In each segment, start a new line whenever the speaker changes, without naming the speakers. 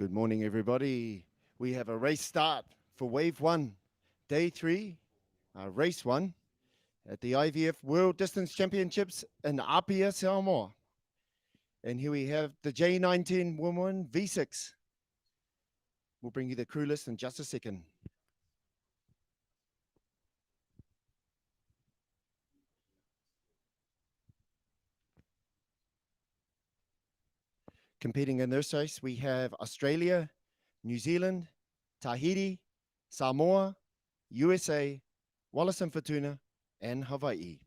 Good morning, everybody. We have a race start for Wave 1, Day 3, Race 1 at the IVF World Distance Championships in Apia, Samoa. And here we have the J19 woman V6. We'll bring you the crew list in just a second. Competing in this race, we have Australia, New Zealand, Tahiti, Samoa, USA, Wallis and Futuna, and Hawaii.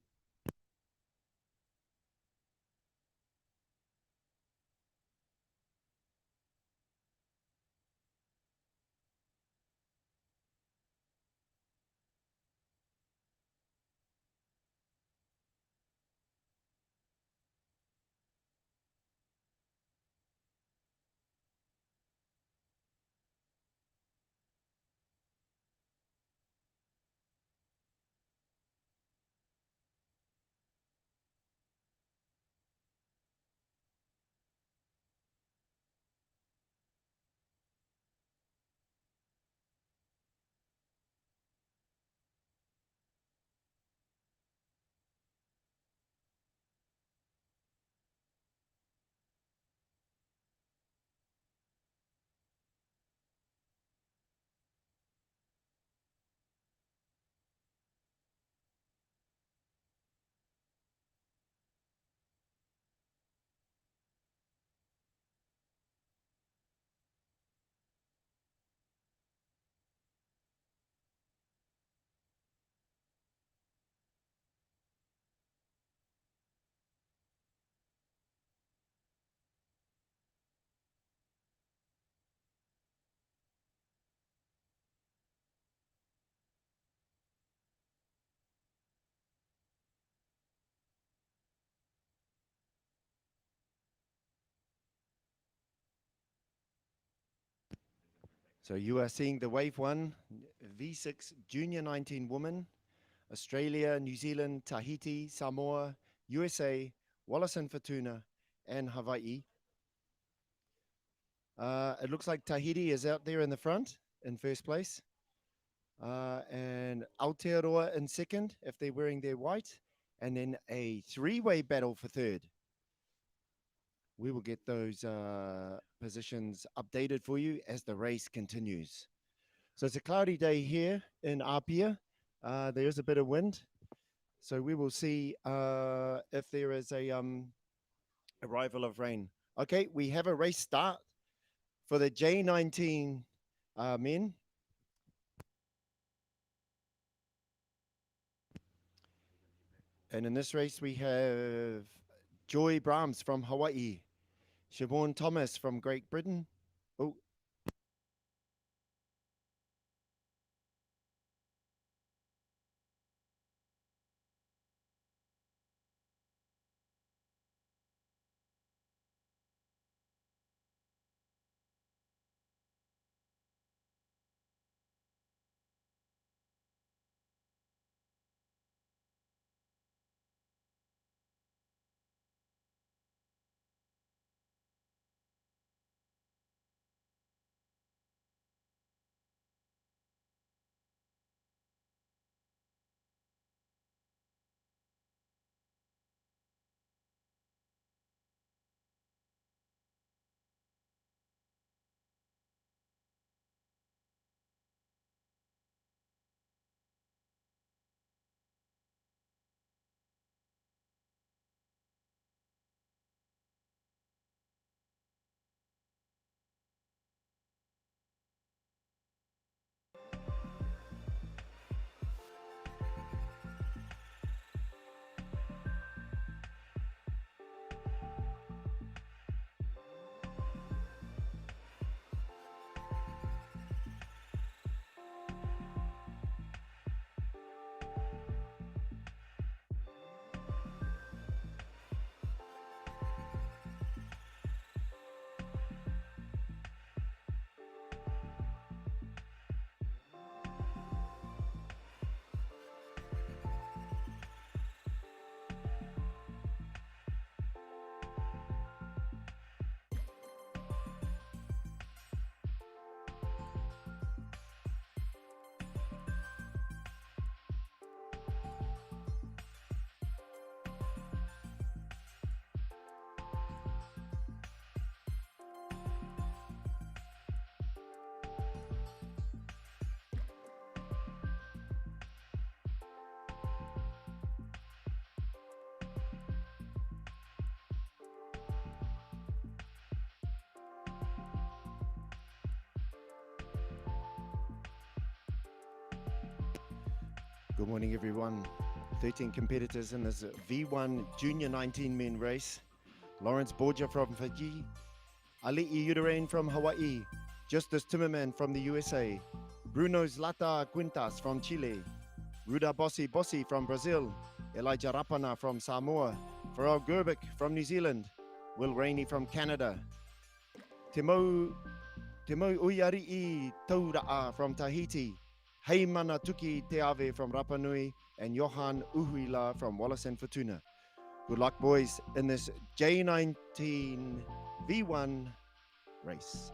So you are seeing the Wave 1 V6 Junior 19 woman, Australia, New Zealand, Tahiti, Samoa, USA, Wallis and Futuna, and Hawaii. It looks like Tahiti is out there in the front in first place. And Aotearoa in second if they're wearing their white. And then a three-way battle for third. We will get those positions updated for you as the race continues. So it's a cloudy day here in Apia. There is a bit of wind. So we will see if there is a arrival of rain. Okay, we have a race start for the J19 men. And in this race, we have Joy Brahms from Hawaii, Siobhan Thomas from Great Britain. Oh, Good morning, everyone. 13 competitors in this V1 Junior 19 men race. Lawrence Borgia from Fiji, Ali'i Udarain from Hawaii, Justice Timmerman from the USA, Bruno Zlata Quintas from Chile, Ruda Bossi from Brazil, Elijah Rapana from Samoa, Farrell Gerbic from New Zealand, Will Rainey from Canada, Timo Uyari'i Taura'a from Tahiti, Heimana Tuki Teave from Rapa Nui, and Johan Uhuila from Wallace and Fortuna. Good luck, boys, in this J19 V1 race.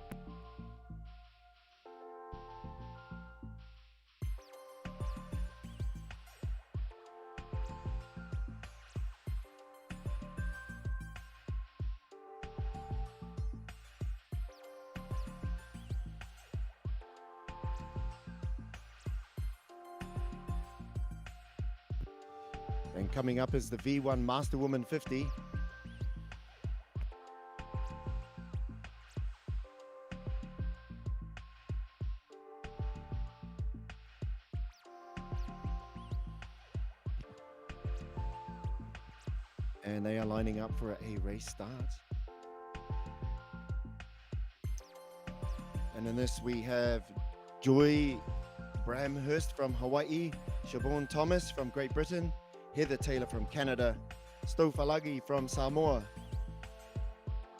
And coming up is the V1 Master Woman 50. And they are lining up for a race start. And in this we have Joy Bramhurst from Hawaii, Siobhan Thomas from Great Britain, Heather Taylor from Canada, Sto Falagi from Samoa,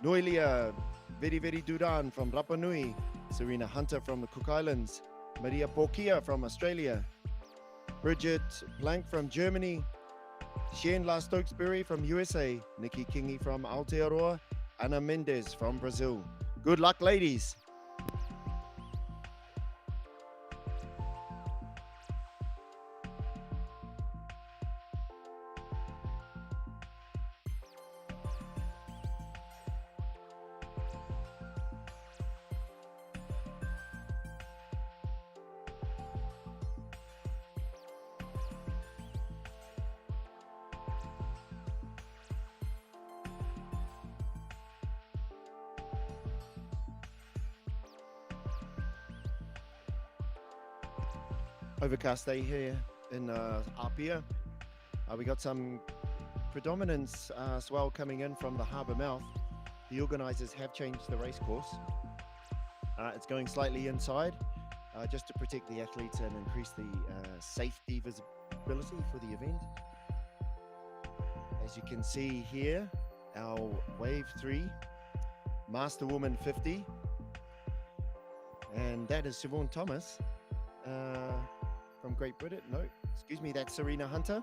Noilia Veri Duran from Rapa Nui, Serena Hunter from the Cook Islands, Maria Porkia from Australia, Bridget Blank from Germany, Shane Stokesbury from USA, Nikki Kingi from Aotearoa, Ana Mendez from Brazil. Good luck, ladies. Overcast day here in Apia. We got some predominance swell coming in from the harbour mouth. The organisers have changed the race course. It's going slightly inside just to protect the athletes and increase the safety visibility for the event. As you can see here, our Wave 3 Master Woman 50, and that is Siobhan Thomas from Great Britain. No, excuse me, that's Serena Hunter.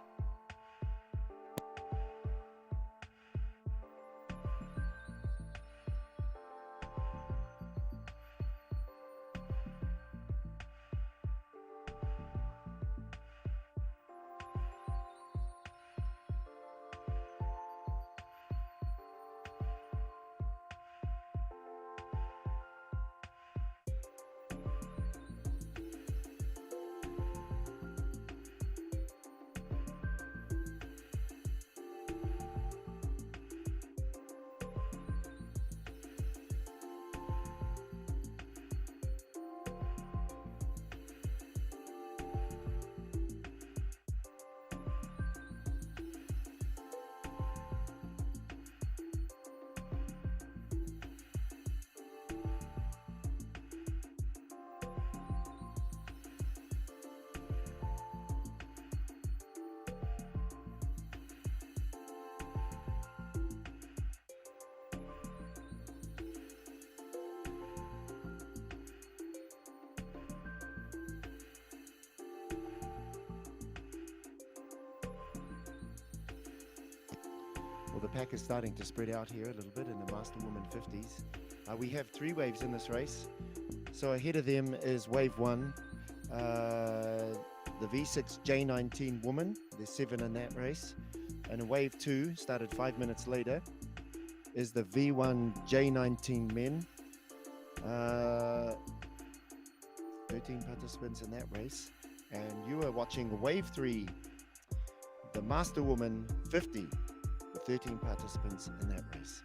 Well, the pack is starting to spread out here a little bit in the Master Woman 50s. We have 3 waves in this race. So ahead of them is Wave 1, the V6 J19 Woman. There's 7 in that race. And Wave 2, started 5 minutes later, is the V1 J19 Men. 13 participants in that race. And you are watching Wave 3, the Master Woman 50. 13 participants in that race.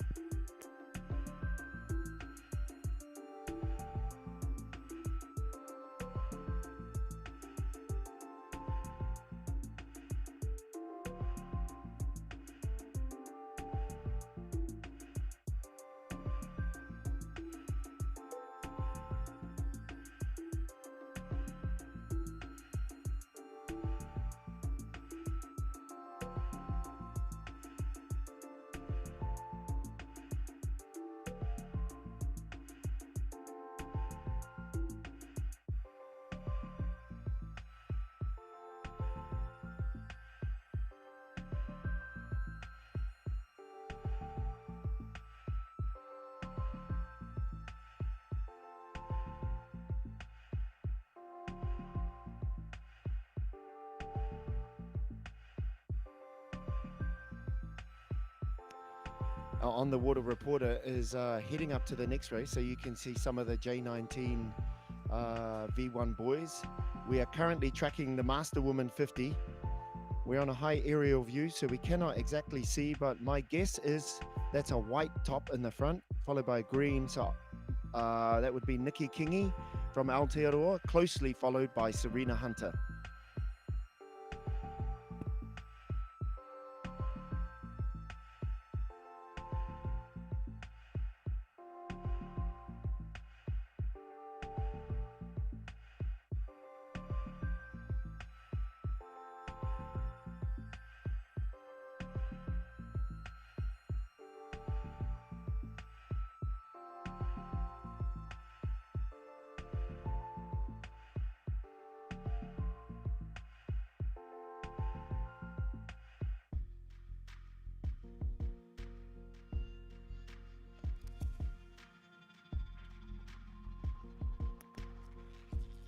on the Water Reporter is heading up to the next race. So you can see some of the J19 V1 boys. We are currently tracking the Master Woman 50. We're on a high aerial view, so we cannot exactly see, but my guess is that's a white top in the front, followed by a green. So that would be Nikki Kingi from Aotearoa, closely followed by Serena Hunter.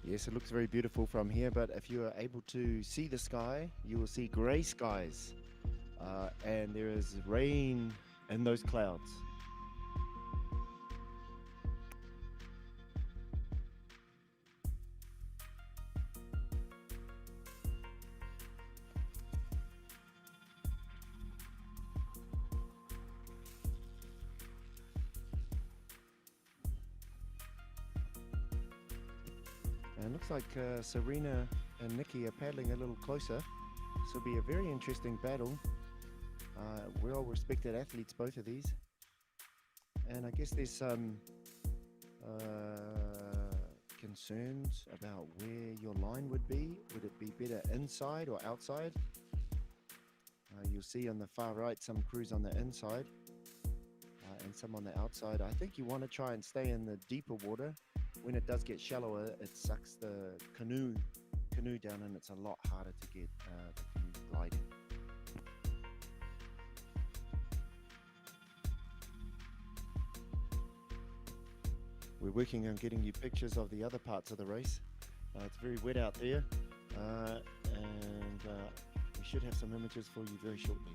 Yes, it looks very beautiful from here, but if you are able to see the sky, you will see gray skies, and there is rain in those clouds. And it looks like Serena and Nikki are paddling a little closer. This will be a very interesting battle. Well-respected athletes, both of these. And I guess there's some concerns about where your line would be. Would it be better inside or outside? You'll see on the far right some crews on the inside and some on the outside. I think you want to try and stay in the deeper water. When it does get shallower, it sucks the canoe down, and it's a lot harder to get the canoe gliding. We're working on getting you pictures of the other parts of the race. It's very wet out there, and we should have some images for you very shortly.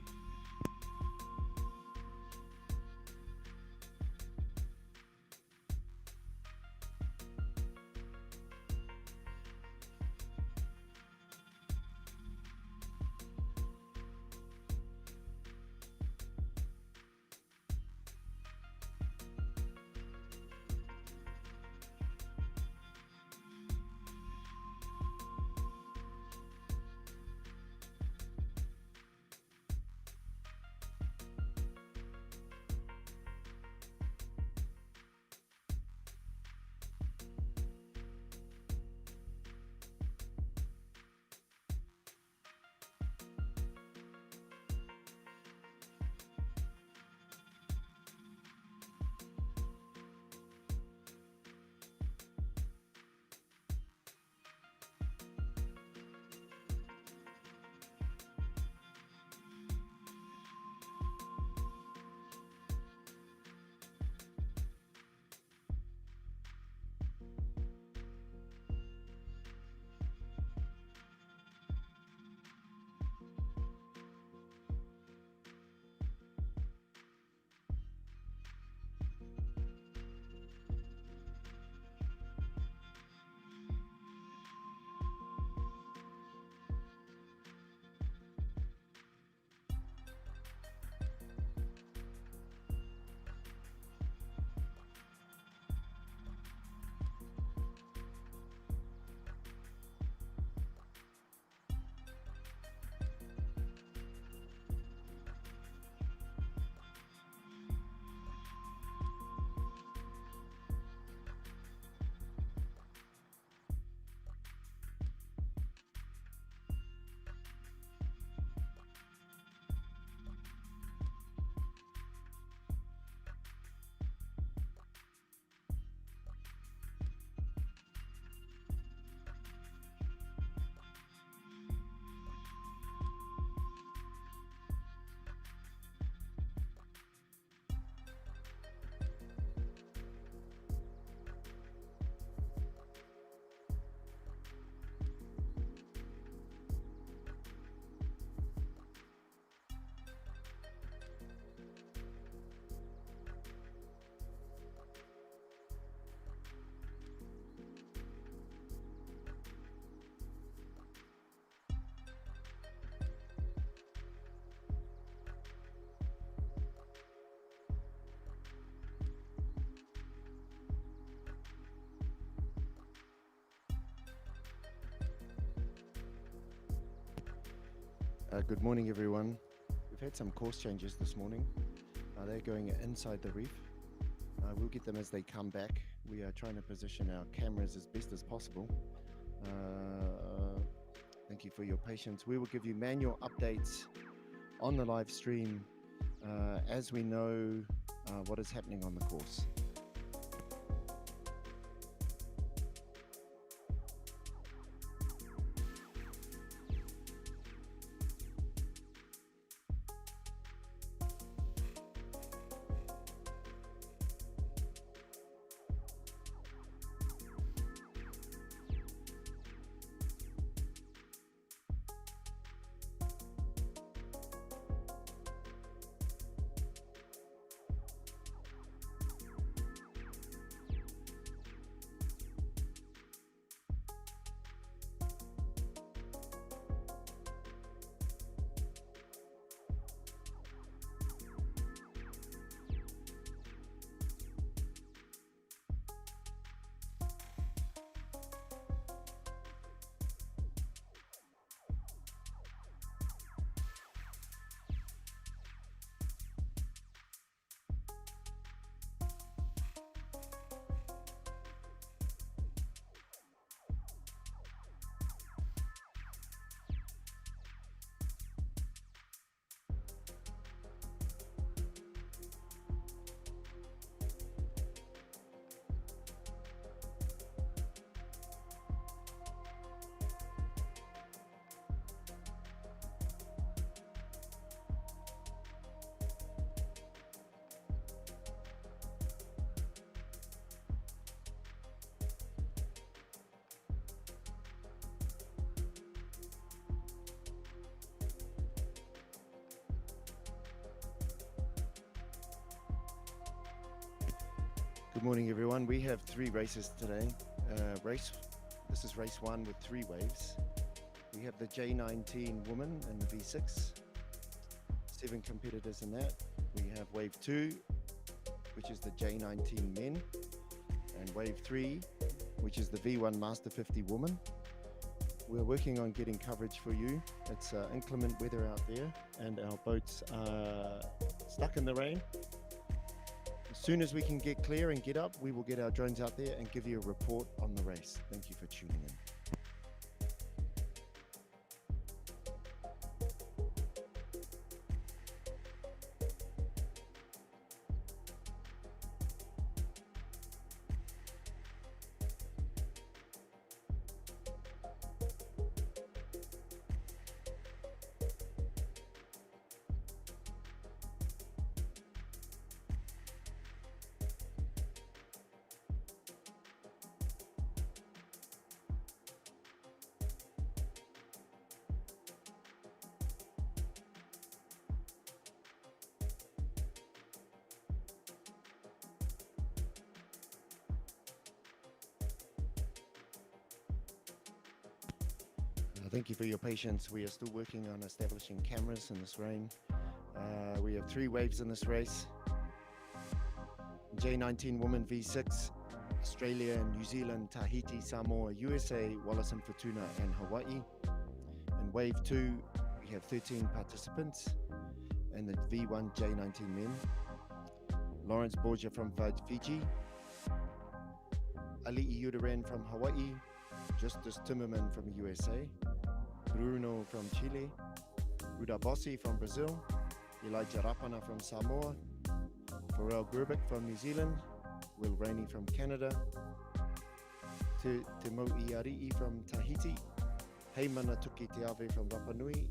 Good morning, everyone. We've had some course changes this morning. They're going inside the reef. We'll get them as they come back. We are trying to position our cameras as best as possible. Thank you for your patience. We will give you manual updates on the live stream as we know what is happening on the course. Good morning, everyone. We have 3 races today. This is race 1 with 3 waves. We have the J19 woman and the V6, 7 competitors in that. We have wave 2, which is the J19 men, and wave 3, which is the V1 Master 50 woman. We're working on getting coverage for you. It's inclement weather out there, and our boats are stuck in the rain. As soon as we can get clear and get up, we will get our drones out there and give you a report on the race. Thank you for tuning in. Thank you for your patience. We are still working on establishing cameras in this rain. We have 3 waves in this race. J19 woman V6, Australia, New Zealand, Tahiti, Samoa, USA, Wallis and Futuna, and Hawaii. In wave 2, we have 13 participants, and the V1 J19 men. Lawrence Borgia from Fiji, Ali'i Udaran from Hawaii, Justus Timmerman from USA, Bruno from Chile, Ruda Bossi from Brazil, Elijah Rapana from Samoa, Pharrell Gerbic from New Zealand, Will Rainey from Canada, Te Mo'i Ari'i from Tahiti, Heimana Tuki Te Ave from Rapa Nui,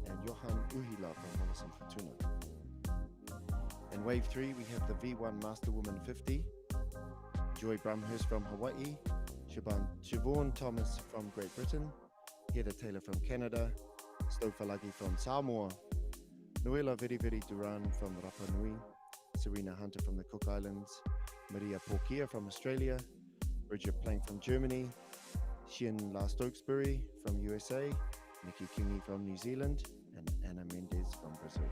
and Johan Uhila from Wallis and Futuna. In wave 3, we have the V1 Master Woman 50, Joy Brumhurst from Hawaii, Siobhan Thomas from Great Britain, Heather Taylor from Canada, Stofalagi from Samoa, Noela Veriveri Duran from Rapa Nui, Serena Hunter from the Cook Islands, Maria Porkia from Australia, Bridget Plank from Germany, Shien La Stokesbury from USA, Nikki Kingi from New Zealand, and Anna Mendez from Brazil.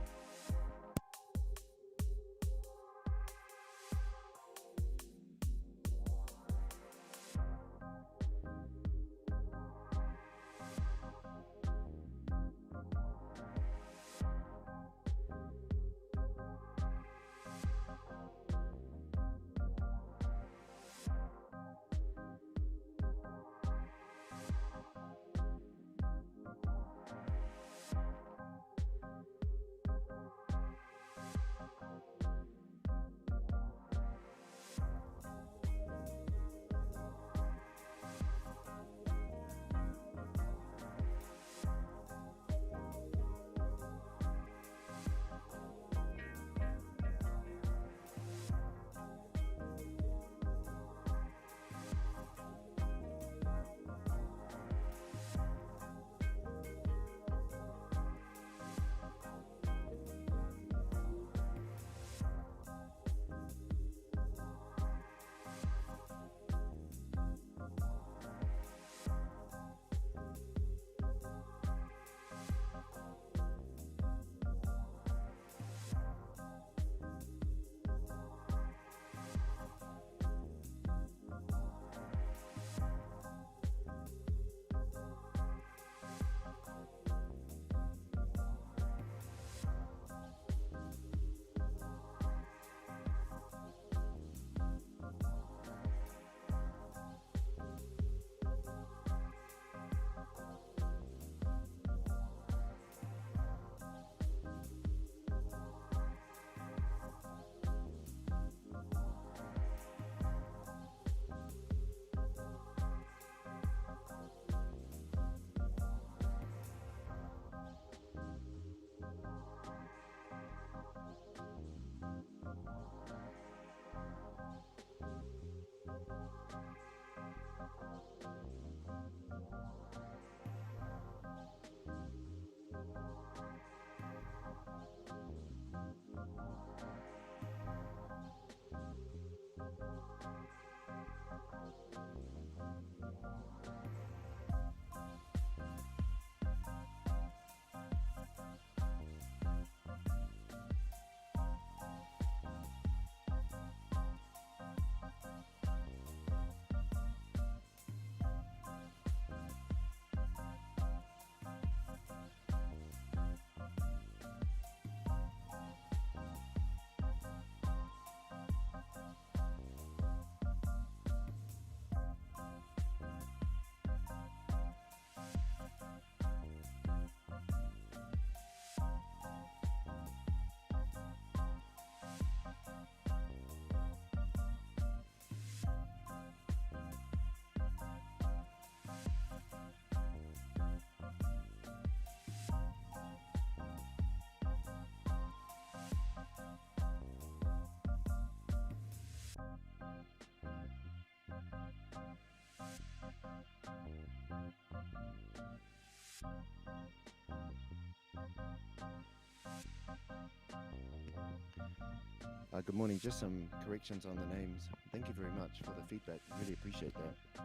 Good morning. Just some corrections on the names. Thank you very much for the feedback. Really appreciate that.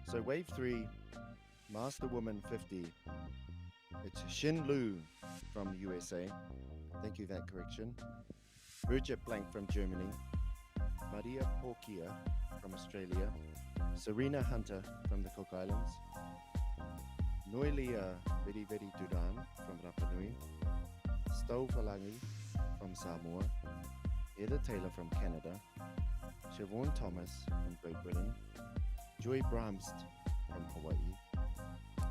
So wave 3, Master Woman 50. It's Shin Lu from USA. Thank you for that correction. Bridget Blank from Germany. Maria Porkia from Australia. Serena Hunter from the Cook Islands. Noilia Veri Veri Duran from Rapa Nui. Stowe Falangi from Samoa. Heather Taylor from Canada. Siobhan Thomas from Great Britain. Joy Bramst from Hawaii.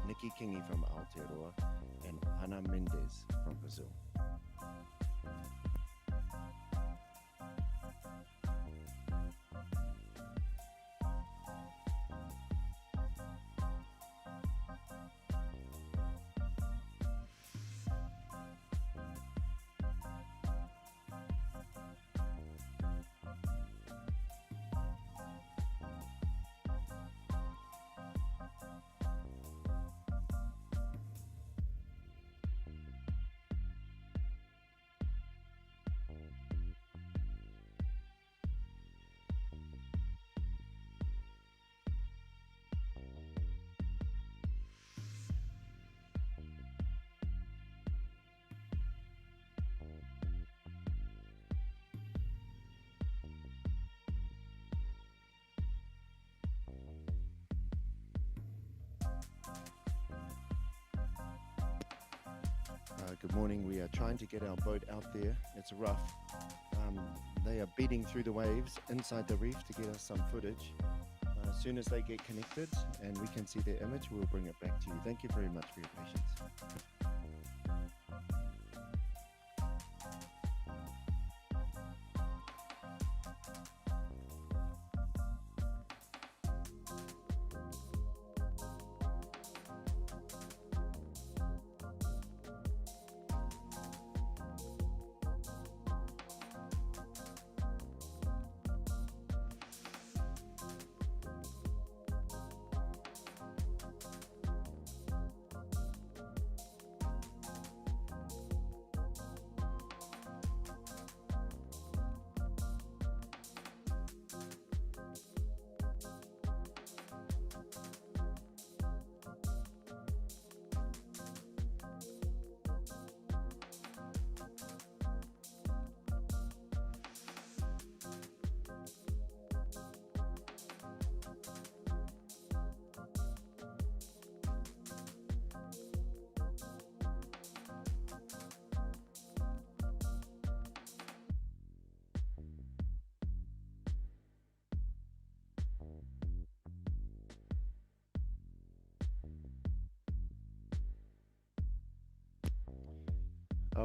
Nikki Kingi from Aotearoa. And Ana Mendez from Brazil. Good morning. We are trying to get our boat out there. It's rough. They are beating through the waves inside the reef to get us some footage. As soon as they get connected and we can see their image, we'll bring it back to you. Thank you very much for your patience.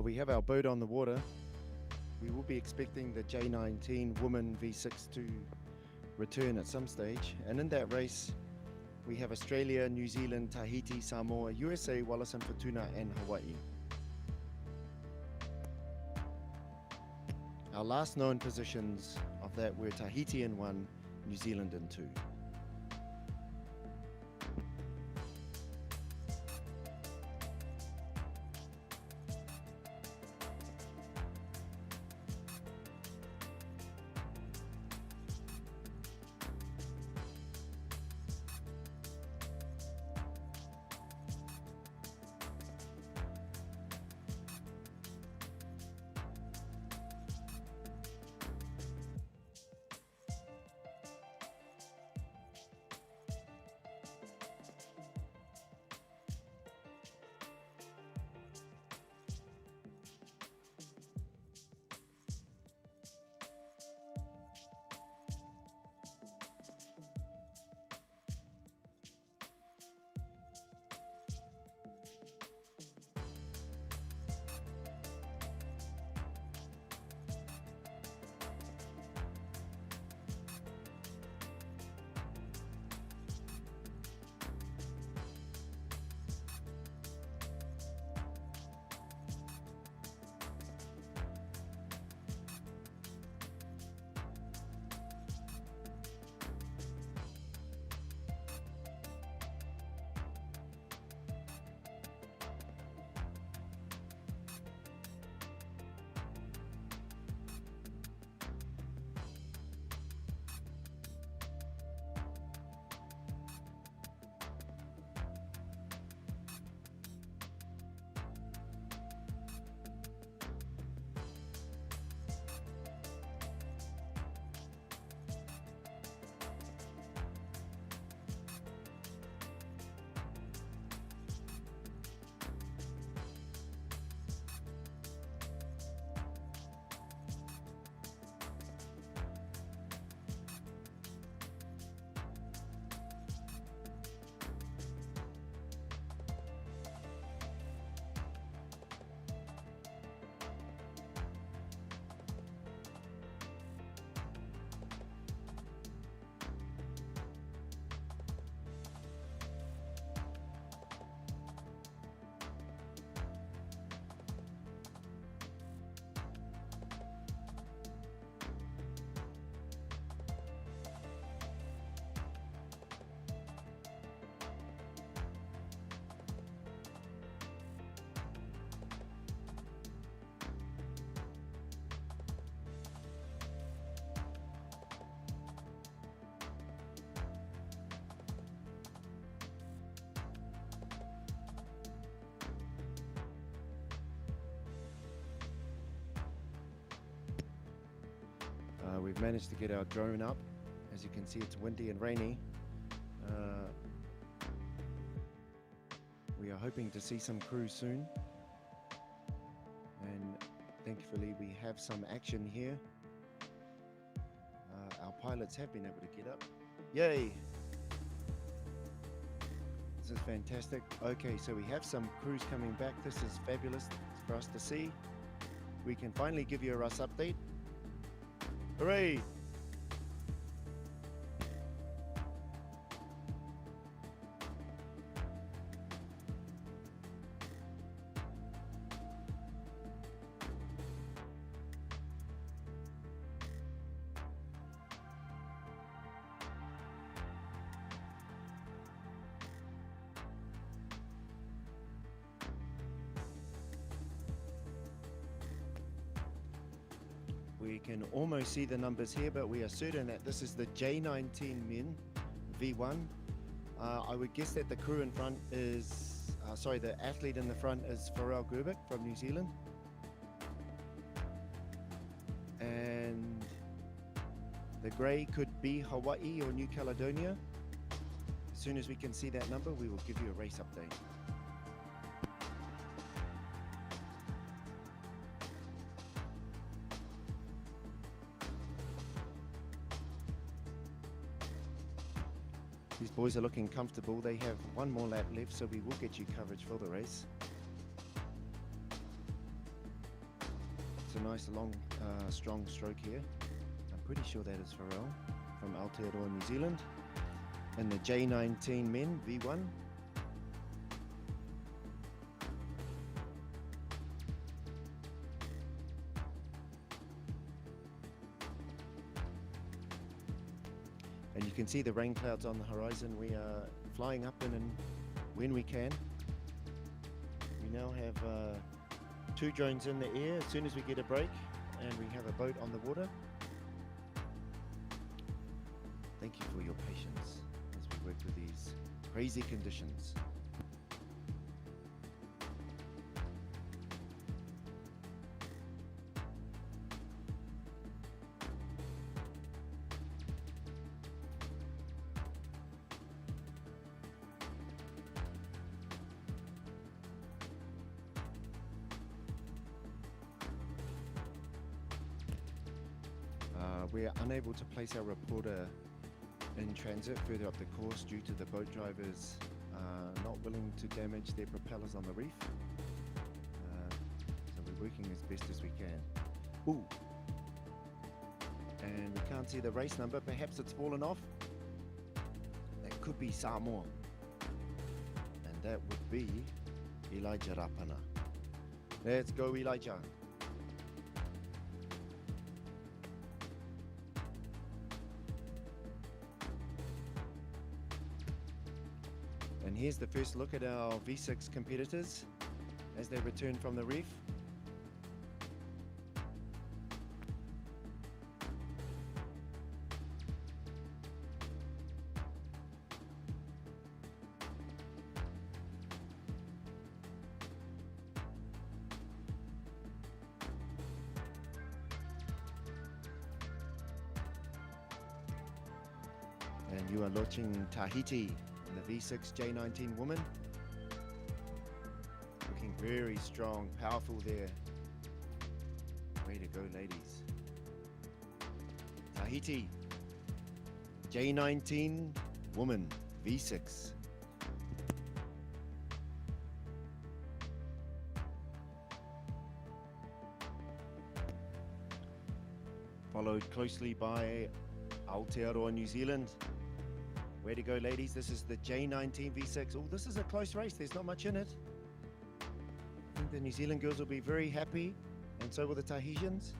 We have our boat on the water. We will be expecting the J19 Woman V6 to return at some stage. And in that race, we have Australia, New Zealand, Tahiti, Samoa, USA, Wallis and Futuna, and Hawaii. Our last known positions of that were Tahiti in 1, New Zealand in 2. We've managed to get our drone up. As you can see, it's windy and rainy. We are hoping to see some crews soon. And thankfully we have some action here. Our pilots have been able to get up. Yay! This is fantastic. Okay, so we have some crews coming back. This is fabulous for us to see. We can finally give you a Russ update. Hooray! We can almost see the numbers here, but we are certain that this is the J19 men V1. I would guess that the crew in front is, the athlete in the front is Pharrell Gerbic from New Zealand. And the grey could be Hawaii or New Caledonia. As soon as we can see that number, we will give you a race update. These boys are looking comfortable. They have one more lap left, so we will get you coverage for the race. It's a nice, long, strong stroke here. I'm pretty sure that is Pharrell from Aotearoa, New Zealand. And the J19 men, V1. And you can see the rain clouds on the horizon. We are flying up in and when we can. We now have 2 drones in the air as soon as we get a break, and we have a boat on the water. Thank you for your patience as we work with these crazy conditions. We are unable to place our reporter in transit further up the course due to the boat drivers not willing to damage their propellers on the reef. So we're working as best as we can. Ooh! And we can't see the race number. Perhaps it's fallen off. That could be Samoa. And that would be Elijah Rapana. Let's go, Elijah. And here's the first look at our V6 competitors as they return from the reef. And you are launching Tahiti. The V6 J19 woman, looking very strong, powerful there. Way to go, ladies. Tahiti J19 woman V6. Followed closely by Aotearoa, New Zealand. Way to go, ladies. This is the J19 V6. Oh, this is a close race. There's not much in it. I think the New Zealand girls will be very happy, and so will the Tahitians.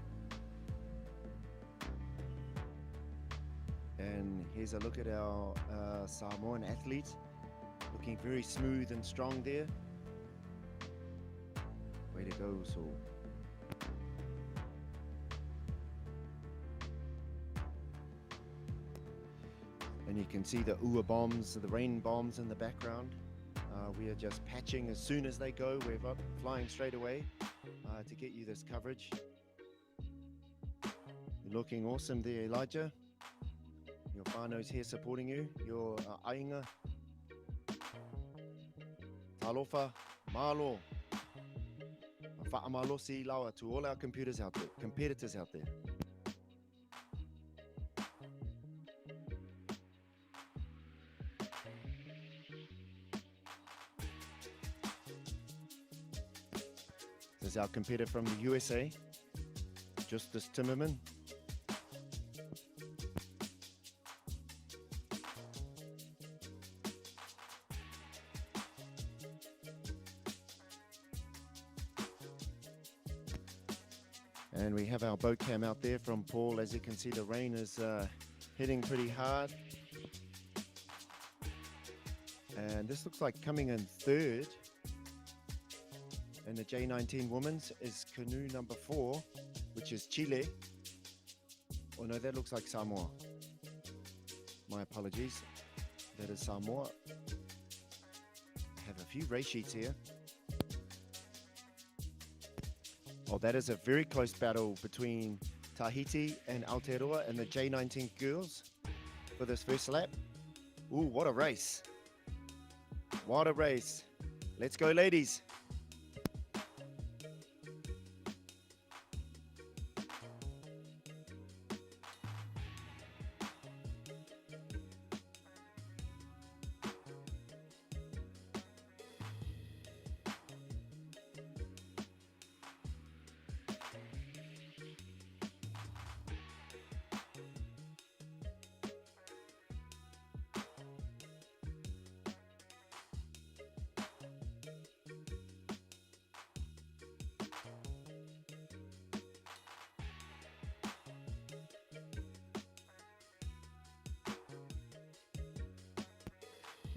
And here's a look at our Samoan athlete. Looking very smooth and strong there. Way to go, Saul. And you can see the ua bombs, the rain bombs in the background. We are just patching as soon as they go. We're up flying straight away to get you this coverage. And Looking awesome there, Elijah. Your whānau's here supporting you. Your ainga. Talofa, malo. Whaamalosi lawa to all our competitors out there. This is our competitor from the USA, Justice Timmerman. And we have our boat cam out there from Paul. As you can see, the rain is hitting pretty hard. And this looks like coming in third. And the J19 women's is canoe number 4, which is Chile. Oh no, that looks like Samoa. My apologies. That is Samoa. I have a few race sheets here. Oh, that is a very close battle between Tahiti and Aotearoa and the J19 girls for this first lap. Ooh, what a race. What a race. Let's go, ladies.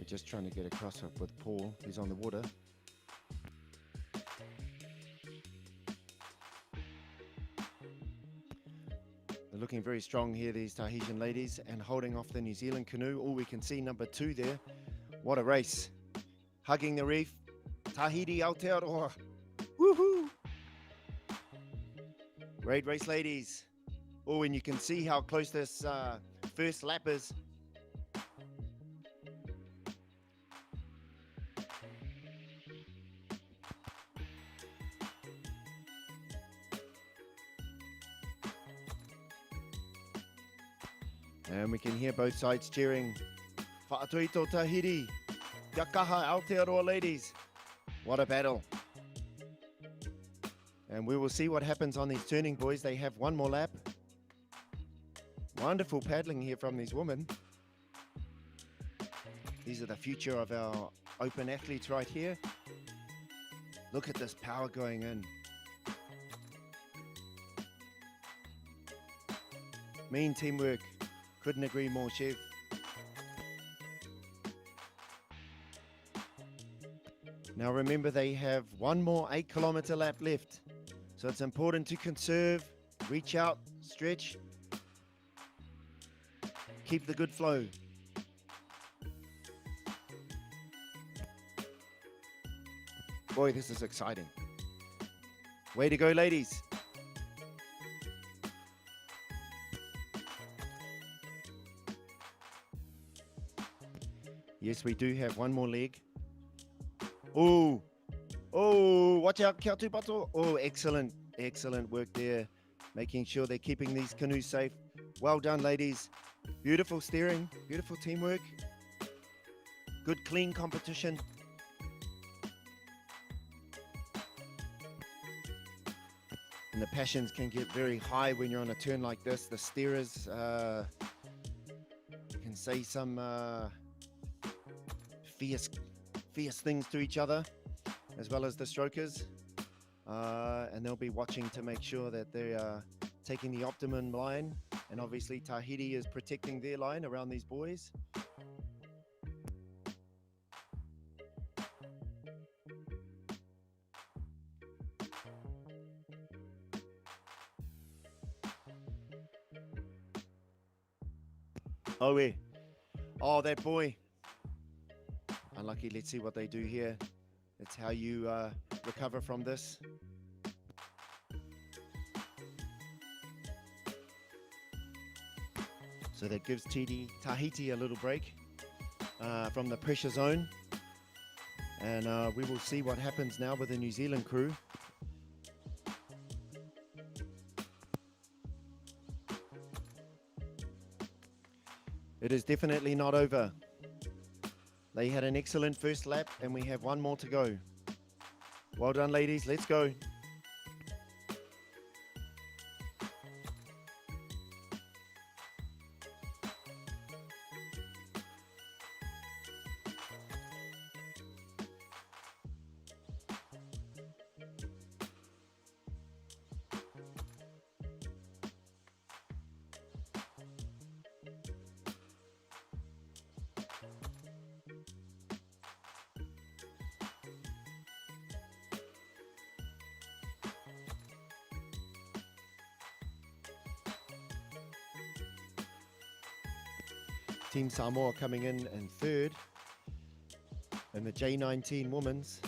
Just trying to get across with Paul, who's on the water. They're looking very strong here, these Tahitian ladies, and holding off the New Zealand canoe. Oh, we can see number 2 there. What a race. Hugging the reef. Tahiti Aotearoa. Woohoo! Great race, ladies. Oh, and you can see how close this first lap is. And we can hear both sides cheering. Whaatuito Tahiti. Kia kaha Aotearoa ladies. What a battle. And we will see what happens on these turning, boys. They have one more lap. Wonderful paddling here from these women. These are the future of our open athletes right here. Look at this power going in. Mean teamwork. Couldn't agree more, Chef. Now remember, they have one more 8-kilometer lap left. So it's important to conserve, reach out, stretch, keep the good flow. Boy, this is exciting. Way to go, ladies. Yes, we do have one more leg. Oh, watch out, kia tūpato. Oh, excellent work there. Making sure they're keeping these canoes safe. Well done, ladies. Beautiful steering, beautiful teamwork. Good, clean competition. And the passions can get very high when you're on a turn like this. The steerers can say some fierce things to each other, as well as the strokers, and they'll be watching to make sure that they are taking the optimum line, and obviously Tahiti is protecting their line around these boys. Oh, that boy. Unlucky. Let's see what they do here. That's how you recover from this. So that gives Tahiti a little break from the pressure zone. And we will see what happens now with the New Zealand crew. It is definitely not over. They had an excellent first lap and we have one more to go. Well done, ladies. Let's go. Team Samoa coming in third in the J19 women's.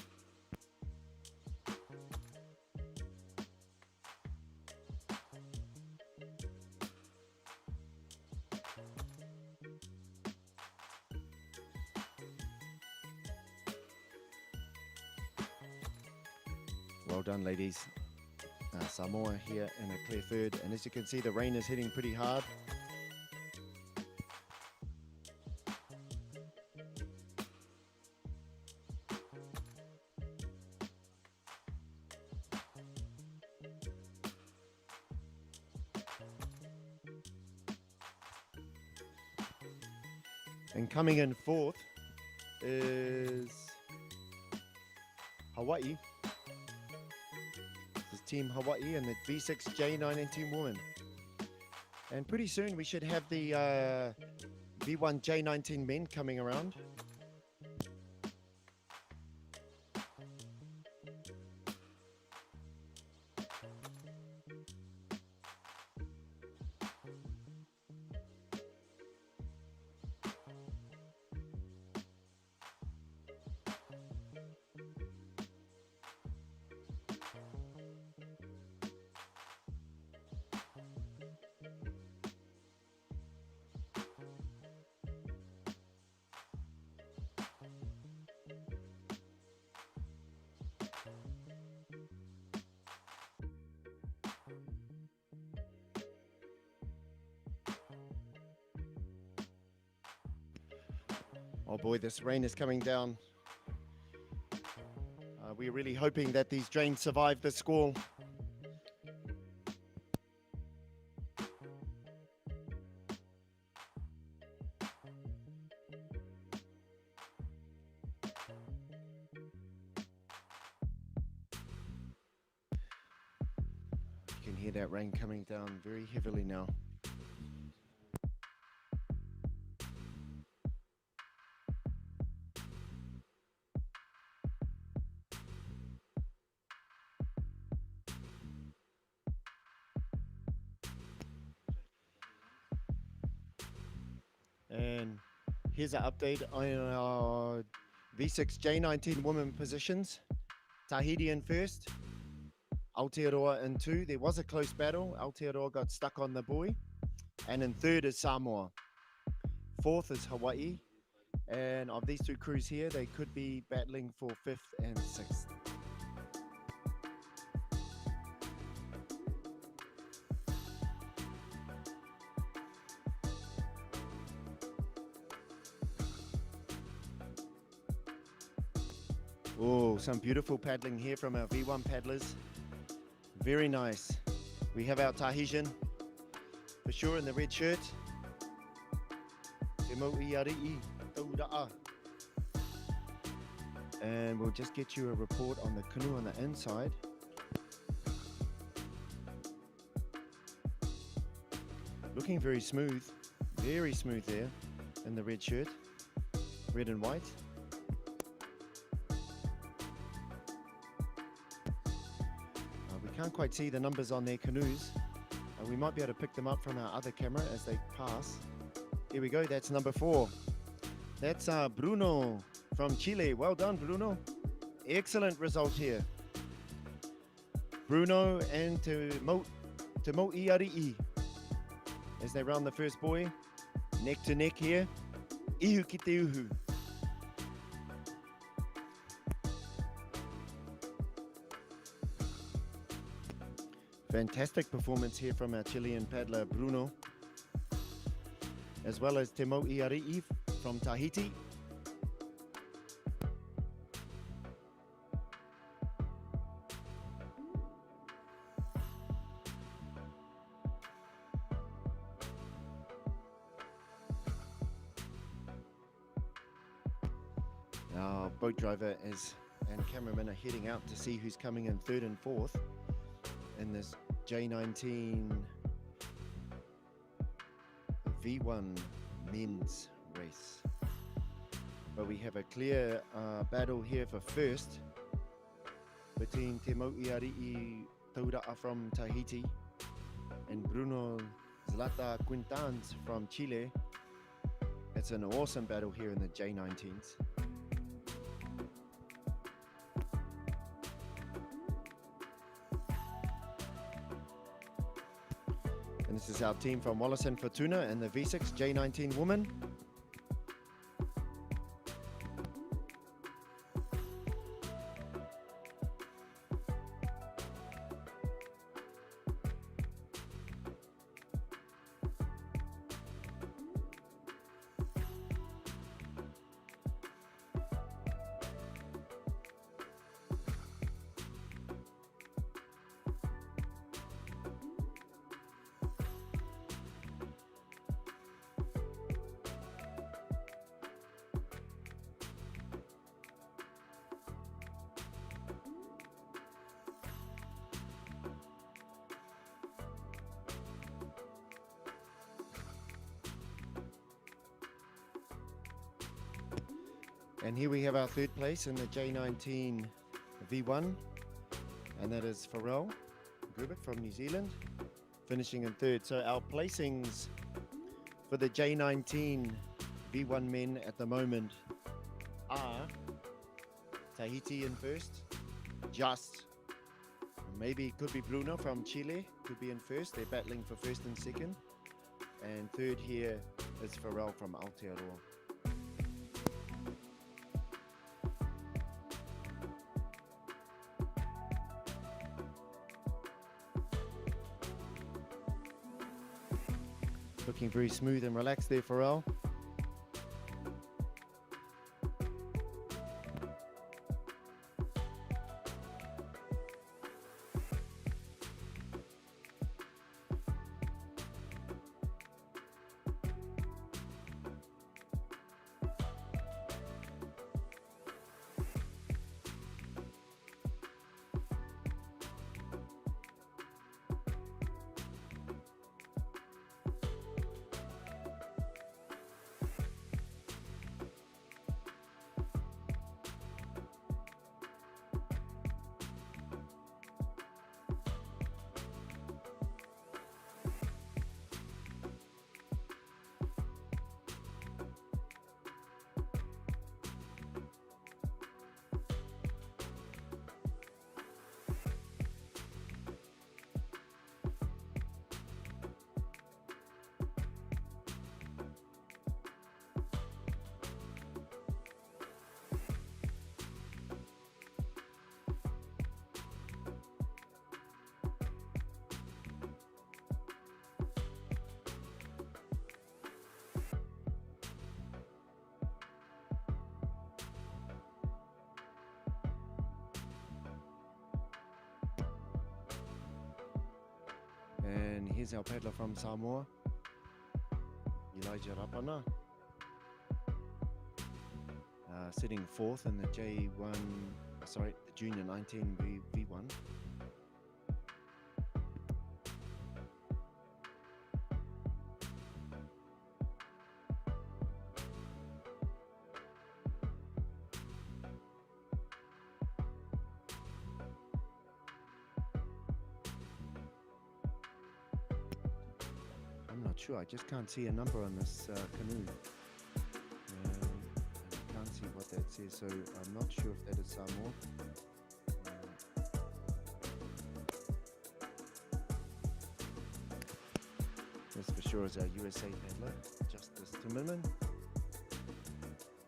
Well done, ladies. Samoa here in a clear third, and as you can see, the rain is hitting pretty hard. And coming in fourth is Hawaii. This is Team Hawaii and the V6 J19 woman. And pretty soon we should have the V1 J19 men coming around. Oh boy, this rain is coming down. We're really hoping that these drains survive the squall. You can hear that rain coming down very heavily now. And here's an update on our V6 J19 women positions. Tahiti in first, Aotearoa in two. There was a close battle. Aotearoa got stuck on the buoy. And in third is Samoa. Fourth is Hawaii. And of these two crews here, they could be battling for fifth and sixth. Oh, some beautiful paddling here from our V1 paddlers. Very nice. We have our Tahitian, for sure, in the red shirt. And we'll just get you a report on the canoe on the inside. Looking very smooth there in the red shirt, red and white. Can't quite see the numbers on their canoes. We might be able to pick them up from our other camera as they pass. Here we go, that's number 4. That's Bruno from Chile. Well done, Bruno. Excellent result here. Bruno and Te Mo Iarii as they round the first buoy. Neck to neck here. Ihu ki te uhu. Fantastic performance here from our Chilean paddler Bruno, as well as Te Mo'iari'i from Tahiti. Our boat driver and cameraman are heading out to see who's coming in third and fourth in this J19 V1 men's race. But we have a clear battle here for first between Te Mo'iari'i Taura'a from Tahiti and Bruno Zlata Quintans from Chile. It's an awesome battle here in the J19s. And this is our team from Wallace and Fortuna and the V6 J19 women. And here we have our third place in the J19 V1, and that is Pharrell Grubik from New Zealand, finishing in third. So our placings for the J19 V1 men at the moment are Tahiti in first, just maybe it could be Bruno from Chile, could be in first. They're battling for first and second. And third here is Pharrell from Aotearoa. Looking very smooth and relaxed there, Pharrell. And here's our paddler from Samoa, Elijah Rapana, sitting fourth in the the Junior 19 V1. Sure, I just can't see a number on this canoe. I can't see what that says, so I'm not sure if that is Samoa. This for sure is our USA paddler, just this commitment.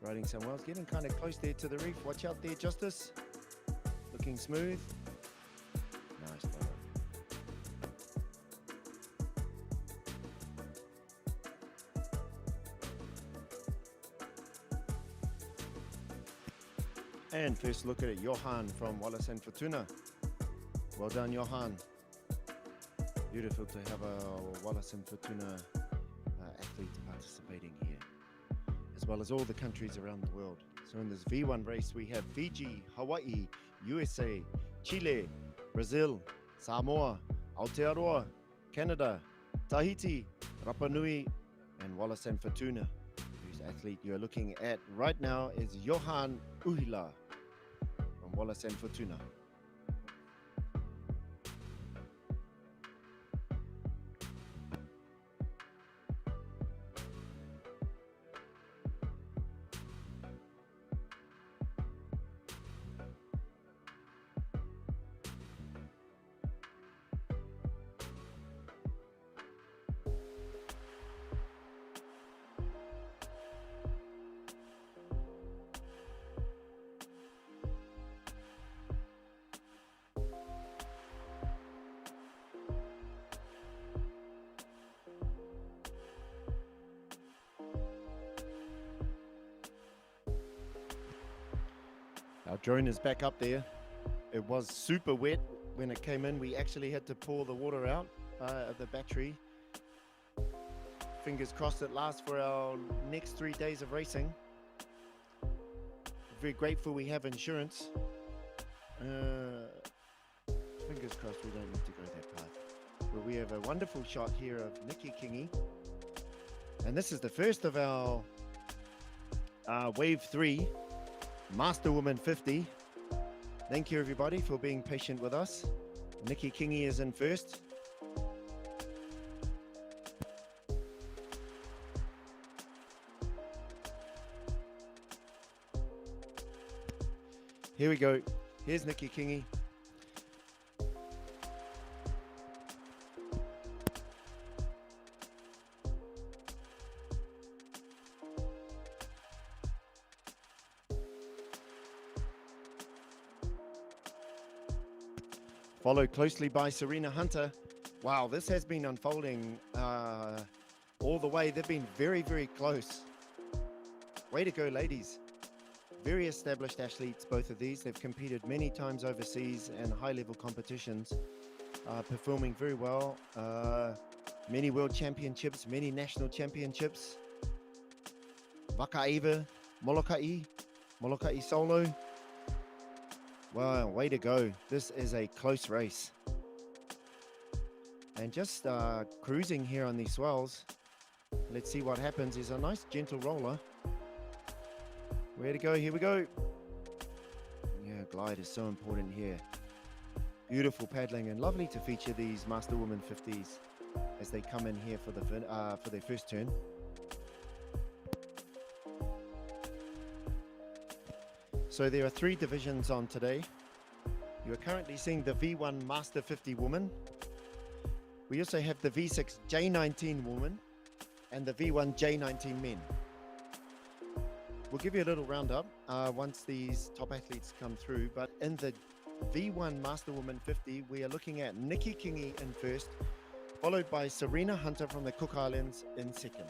Riding some wells, getting kind of close there to the reef. Watch out there, Justice. Looking smooth. Nice follow. And first look at it, Johan from Wallace and Fortuna. Well done, Johan. Beautiful to have a Wallace and Fortuna athletes participating here, as well as all the countries around the world. So in this V1 race, we have Fiji, Hawaii, USA, Chile, Brazil, Samoa, Aotearoa, Canada, Tahiti, Rapa Nui, and Wallace and Fortuna. Whose athlete you're looking at right now is Johan Uhila from Wallace and Fortuna. Our drone is back up there. It was super wet when it came in. We actually had to pour the water out of the battery. Fingers crossed it lasts for our next 3 days of racing. Very grateful we have insurance. Fingers crossed we don't need to go that path. But we have a wonderful shot here of Nikki Kingi. And this is the first of our Wave 3 Master Woman 50. Thank you everybody for being patient with us. Nikki Kingi is in first. Here we go. Here's Nikki Kingi. Followed closely by Serena Hunter. Wow, this has been unfolding all the way. They've been very, very close. Way to go, ladies. Very established athletes, both of these. They've competed many times overseas and high-level competitions, performing very well. Many world championships, many national championships. Vakaiva, Molokai solo. Wow, way to go. This is a close race. And just cruising here on these swells. Let's see what happens. Is a nice gentle roller. Way to go, here we go. Yeah, glide is so important here. Beautiful paddling and lovely to feature these Master Woman 50s as they come in here for their first turn. So there are 3 divisions on today. You are currently seeing the V1 Master 50 Woman. We also have the V6 J19 Woman and the V1 J19 Men. We'll give you a little roundup once these top athletes come through, but in the V1 Master Woman 50, we are looking at Nikki Kingi in first, followed by Serena Hunter from the Cook Islands in second.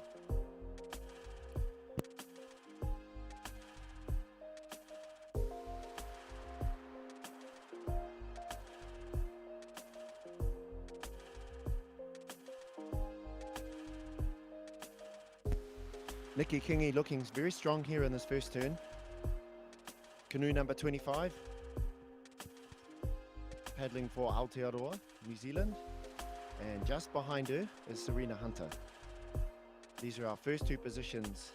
Nikki Kingi looking very strong here in this first turn. Canoe number 25. Paddling for Aotearoa, New Zealand. And just behind her is Serena Hunter. These are our first 2 positions.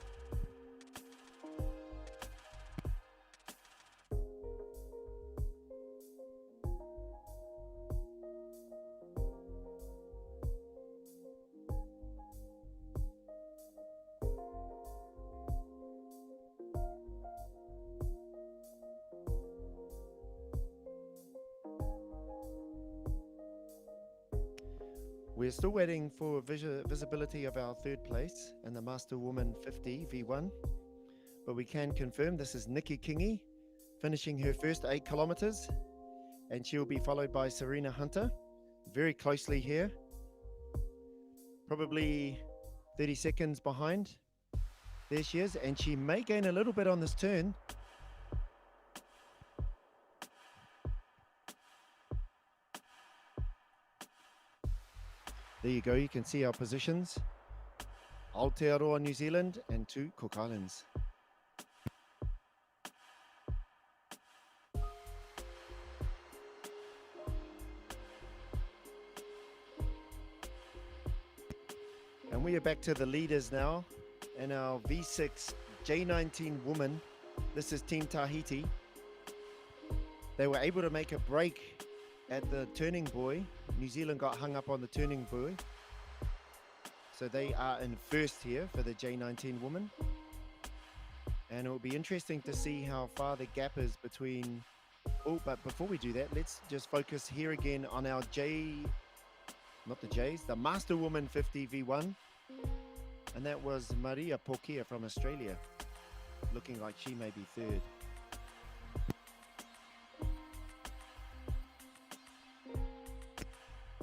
We're still waiting for visibility of our third place in the Master Woman 50 V1, but we can confirm this is Nikki Kingi finishing her first 8 kilometers, and she will be followed by Serena Hunter very closely here, probably 30 seconds behind. There she is, and she may gain a little bit on this turn. There you go, you can see our positions. Aotearoa, New Zealand, and 2 Cook Islands. And we are back to the leaders now in our V6 J19 woman. This is Team Tahiti. They were able to make a break at the turning buoy. New Zealand got hung up on the turning buoy. So they are in first here for the J19 woman. And it will be interesting to see how far the gap is between... Oh, but before we do that, let's just focus here again on our the Master Woman 50 V1. And that was Maria Porkia from Australia, looking like she may be third.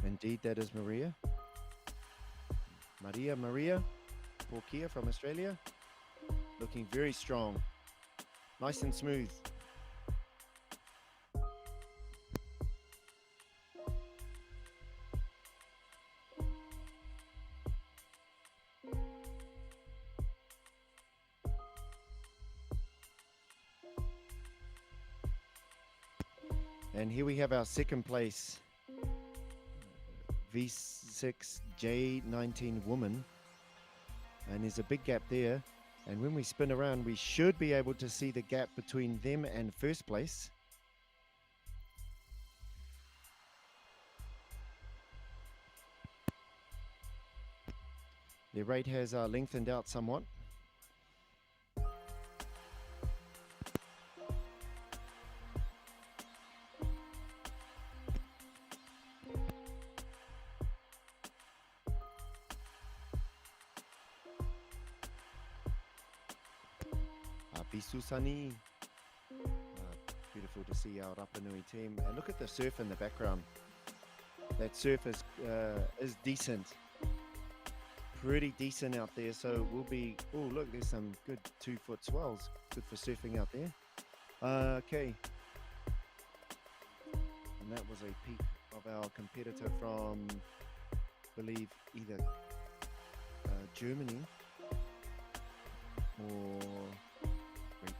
Indeed, that is Maria Porkia from Australia, looking very strong, nice and smooth. And here we have our second place V6 J19 woman, and there's a big gap there, and when we spin around we should be able to see the gap between them and first place. Their rate has lengthened out somewhat. Bisusani. Beautiful to see our Rapa Nui team. And look at the surf in the background. That surf is decent. Pretty decent out there. So we'll be... Oh, look, there's some good 2-foot swells. Good for surfing out there. Okay. And that was a peek of our competitor from, I believe, either Germany or Great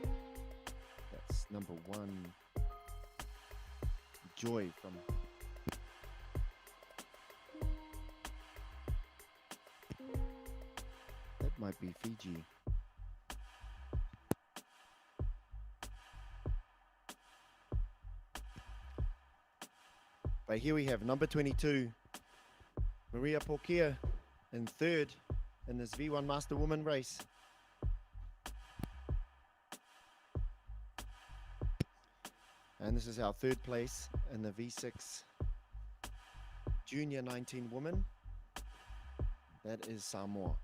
Britain. That's number 1, Joy from... That might be Fiji. But here we have number 22, Maria Porkia, in third in this V1 Master Woman race. And this is our third place in the V6 Junior 19 Woman. That is Samoa.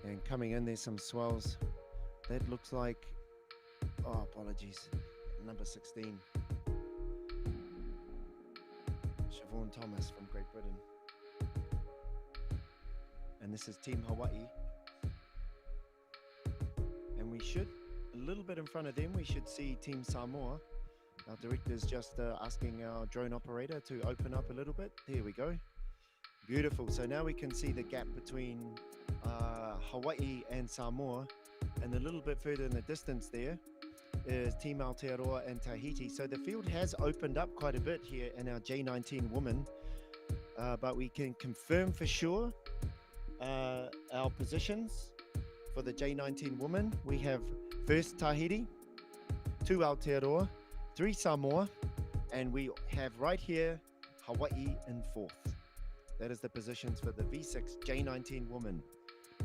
And coming in, there's some swells. That looks like, oh, apologies, number 16, Siobhan Thomas from Great Britain. And this is Team Hawaii. And we should, a little bit in front of them, we should see Team Samoa. Our director's just asking our drone operator to open up a little bit. There we go. Beautiful. So now we can see the gap between Hawaii and Samoa. And a little bit further in the distance there is Team Aotearoa and Tahiti. So the field has opened up quite a bit here in our J19 women. But we can confirm for sure our positions for the J19 women. We have first Tahiti, 2 Aotearoa, 3 Samoa, and we have right here Hawaii in 4th. That is the positions for the V6 J19 women.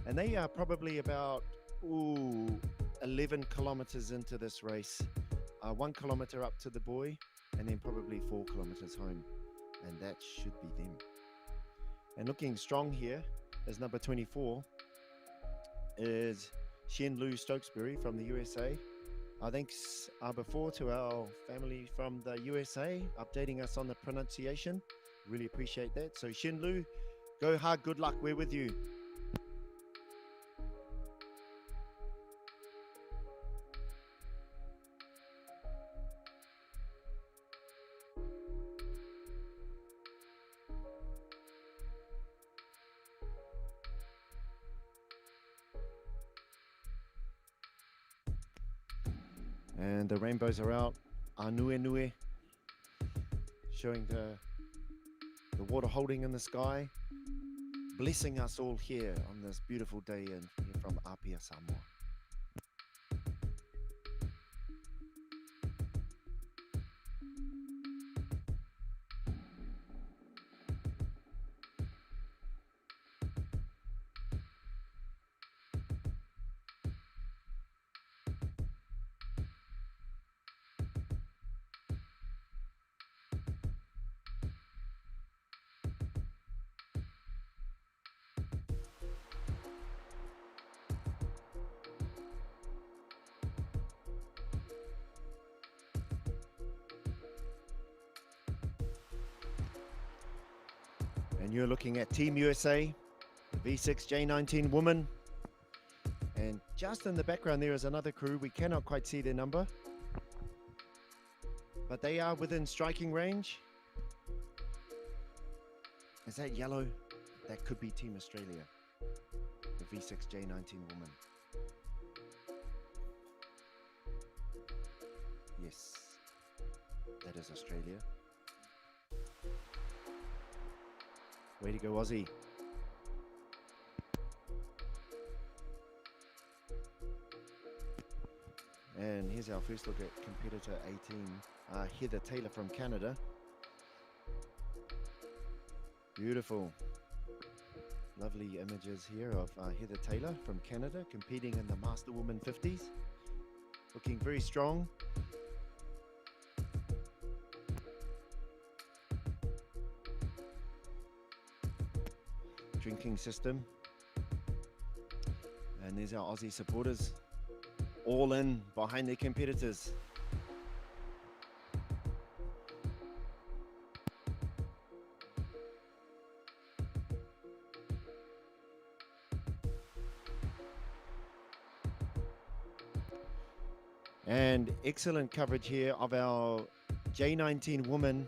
And they are probably about 11 kilometers into this race. 1 kilometer up to the buoy, and then probably 4 kilometers home. And that should be them. And looking strong here is number 24, is Shen-Lu Stokesbury from the USA. Thanks before to our family from the USA, updating us on the pronunciation. Really appreciate that. So Shen-Lu, go hard, good luck, we're with you. And the rainbows are out. Nue, showing the water holding in the sky, blessing us all here on this beautiful day here from Apia, Samoa. And you're looking at Team USA, the V6 J19 woman. And just in the background there is another crew. We cannot quite see their number, but they are within striking range. Is that yellow? That could be Team Australia, the V6 J19 woman. Yes, that is Australia. Way to go, Aussie. And here's our first look at competitor 18, Heather Taylor from Canada. Beautiful. Lovely images here of Heather Taylor from Canada competing in the Master Woman 50s. Looking very strong. Drinking system. And there's our Aussie supporters, all in behind their competitors. And excellent coverage here of our J19 women.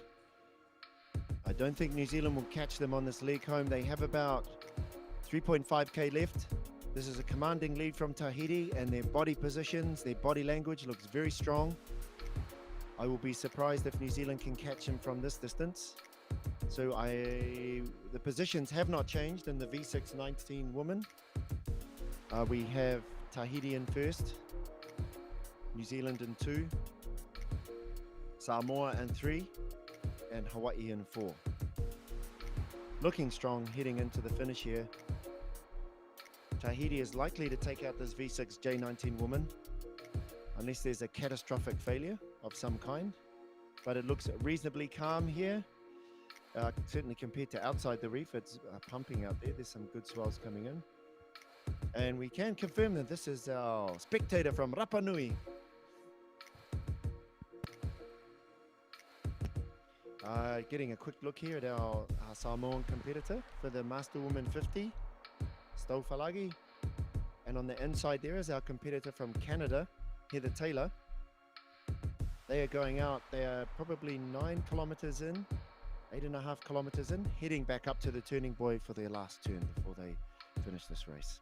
I don't think New Zealand will catch them on this leg home. They have about 3.5k left. This is a commanding lead from Tahiti, and their body positions, their body language looks very strong. I will be surprised if New Zealand can catch him from this distance. So the positions have not changed in the V6 19 women. We have Tahiti in first, New Zealand in 2, Samoa in 3, and Hawaii in 4. Looking strong heading into the finish here. Tahiti is likely to take out this V6 J19 woman unless there's a catastrophic failure of some kind, but it looks reasonably calm here. Certainly compared to outside the reef, it's pumping out there. There's some good swells coming in. And we can confirm that this is our spectator from Rapa Nui. Getting a quick look here at our Samoan competitor for the Master Woman 50, Stofalagi. And on the inside there is our competitor from Canada, Heather Taylor. They are going out. They are probably 9 kilometers in, 8.5 kilometers in, heading back up to the turning buoy for their last turn before they finish this race.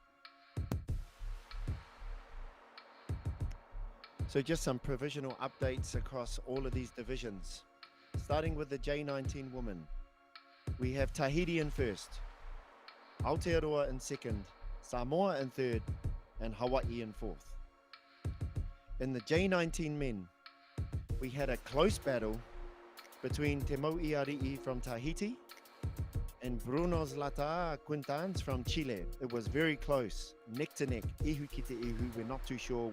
So just some provisional updates across all of these divisions. Starting with the J19 women, we have Tahiti in first, Aotearoa in second, Samoa in third, and Hawaii in fourth. In the J19 men, we had a close battle between Te Mauiari'i from Tahiti and Brunos Lata Quintans from Chile. It was very close, neck to neck, ihu ki te ihu. We're not too sure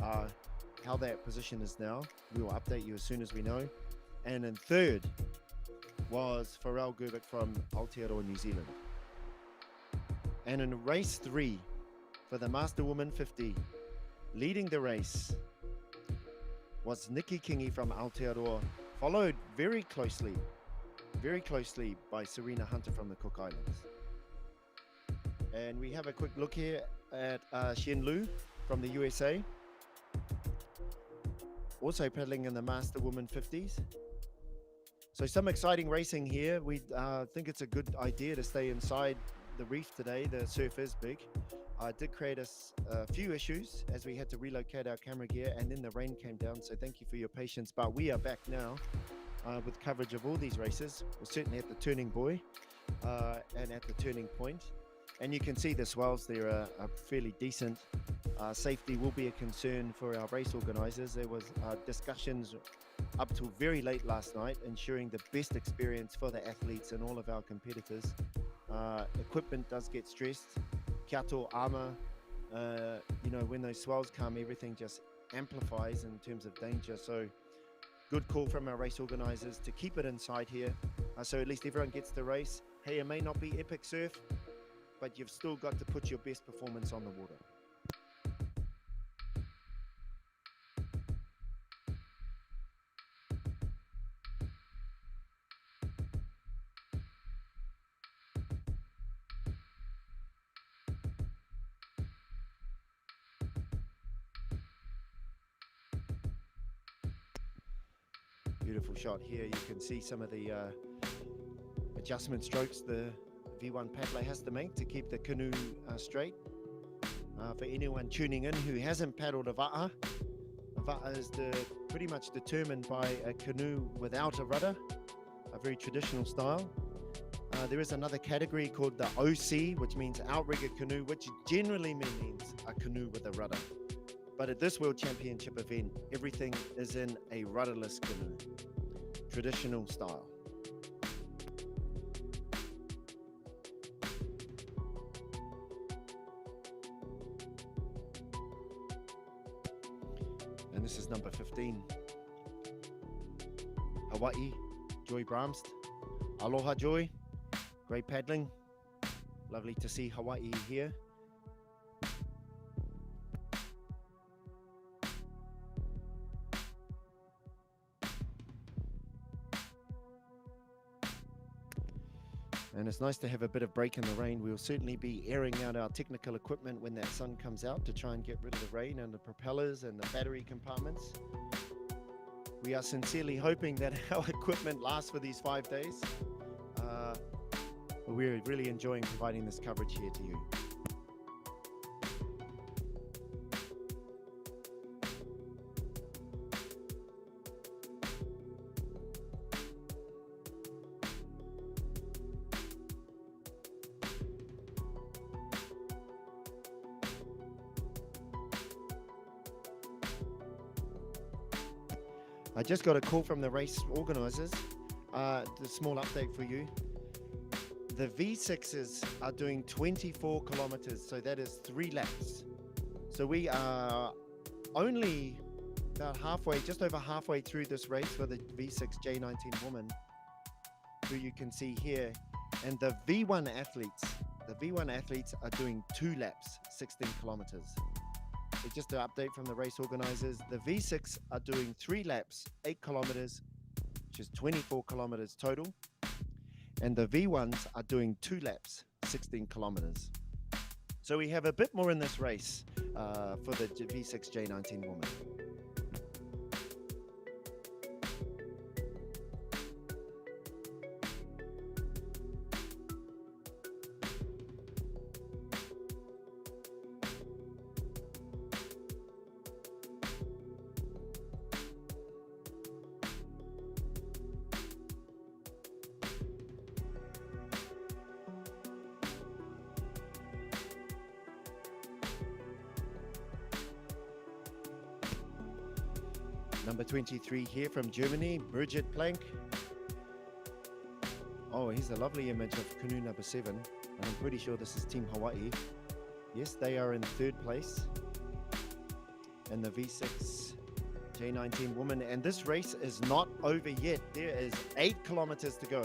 how that position is now. We will update you as soon as we know. And in third was Pharrell Gerbic from Aotearoa, New Zealand. And in race 3 for the Master Woman 50, leading the race was Nikki Kingi from Aotearoa, followed very closely by Serena Hunter from the Cook Islands. And we have a quick look here at Shen Lu from the USA, also pedaling in the Master Woman 50s. So some exciting racing here. We think it's a good idea to stay inside the reef today. The surf is big. It did create us a few issues as we had to relocate our camera gear, and then the rain came down, so thank you for your patience. But we are back now with coverage of all these races. We're certainly at the turning buoy and at the turning point. And you can see the swells there are fairly decent. Safety will be a concern for our race organisers. There was discussions up till very late last night, ensuring the best experience for the athletes and all of our competitors. Equipment does get stressed. Kiato armor, when those swells come, everything just amplifies in terms of danger. So good call from our race organisers to keep it inside here, so at least everyone gets the race. Hey, it may not be epic surf, but you've still got to put your best performance on the water. Beautiful shot here. You can see some of the adjustment strokes the V1 paddler has to make to keep the canoe straight. For anyone tuning in who hasn't paddled a va'a, is pretty much determined by a canoe without a rudder, a very traditional style. There is another category called the OC, which means outrigger canoe, which generally means a canoe with a rudder. But at this World Championship event, everything is in a rudderless canoe, traditional style. And this is number 15. Hawaii, Joy Bramst. Aloha, Joy. Great paddling. Lovely to see Hawaii here. And it's nice to have a bit of break in the rain. We'll certainly be airing out our technical equipment when that sun comes out to try and get rid of the rain and the propellers and the battery compartments. We are sincerely hoping that our equipment lasts for these 5 days. But we're really enjoying providing this coverage here to you. I just got a call from the race organisers. The small update for you. The V6s are doing 24 kilometers, so that is 3 laps. So we are only about halfway, just over halfway through this race for the V6 J19 woman, who you can see here. And the V1 athletes are doing 2 laps, 16 kilometers. So just an update from the race organizers, the V6 are doing 3 laps, 8 kilometers, which is 24 kilometers total. And the V1s are doing 2 laps, 16 kilometers. So we have a bit more in this race for the V6 J19 woman. Number 23 here from Germany, Bridget Plank. Oh, here's a lovely image of canoe number 7. And I'm pretty sure this is Team Hawaii. Yes, they are in 3rd place in the V6 J19 woman. And this race is not over yet. There is 8 kilometers to go.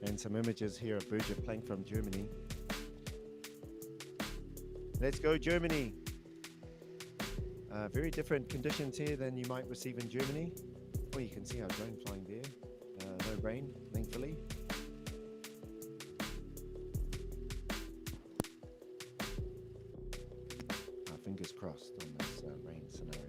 And some images here of Bridget Plank from Germany. Let's go, Germany. Very different conditions here than you might receive in Germany. Oh, you can see our drone flying there. No rain, thankfully. Fingers crossed on this rain scenario.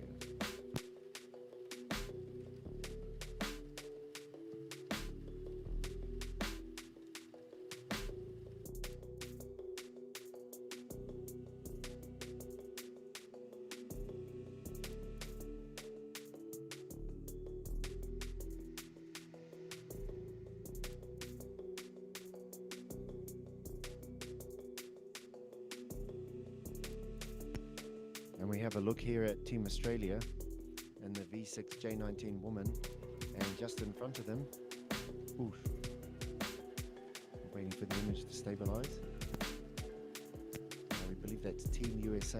And we have a look here at Team Australia and the V6 J19 woman, and just in front of them, oof, waiting for the image to stabilize. We believe that's Team USA.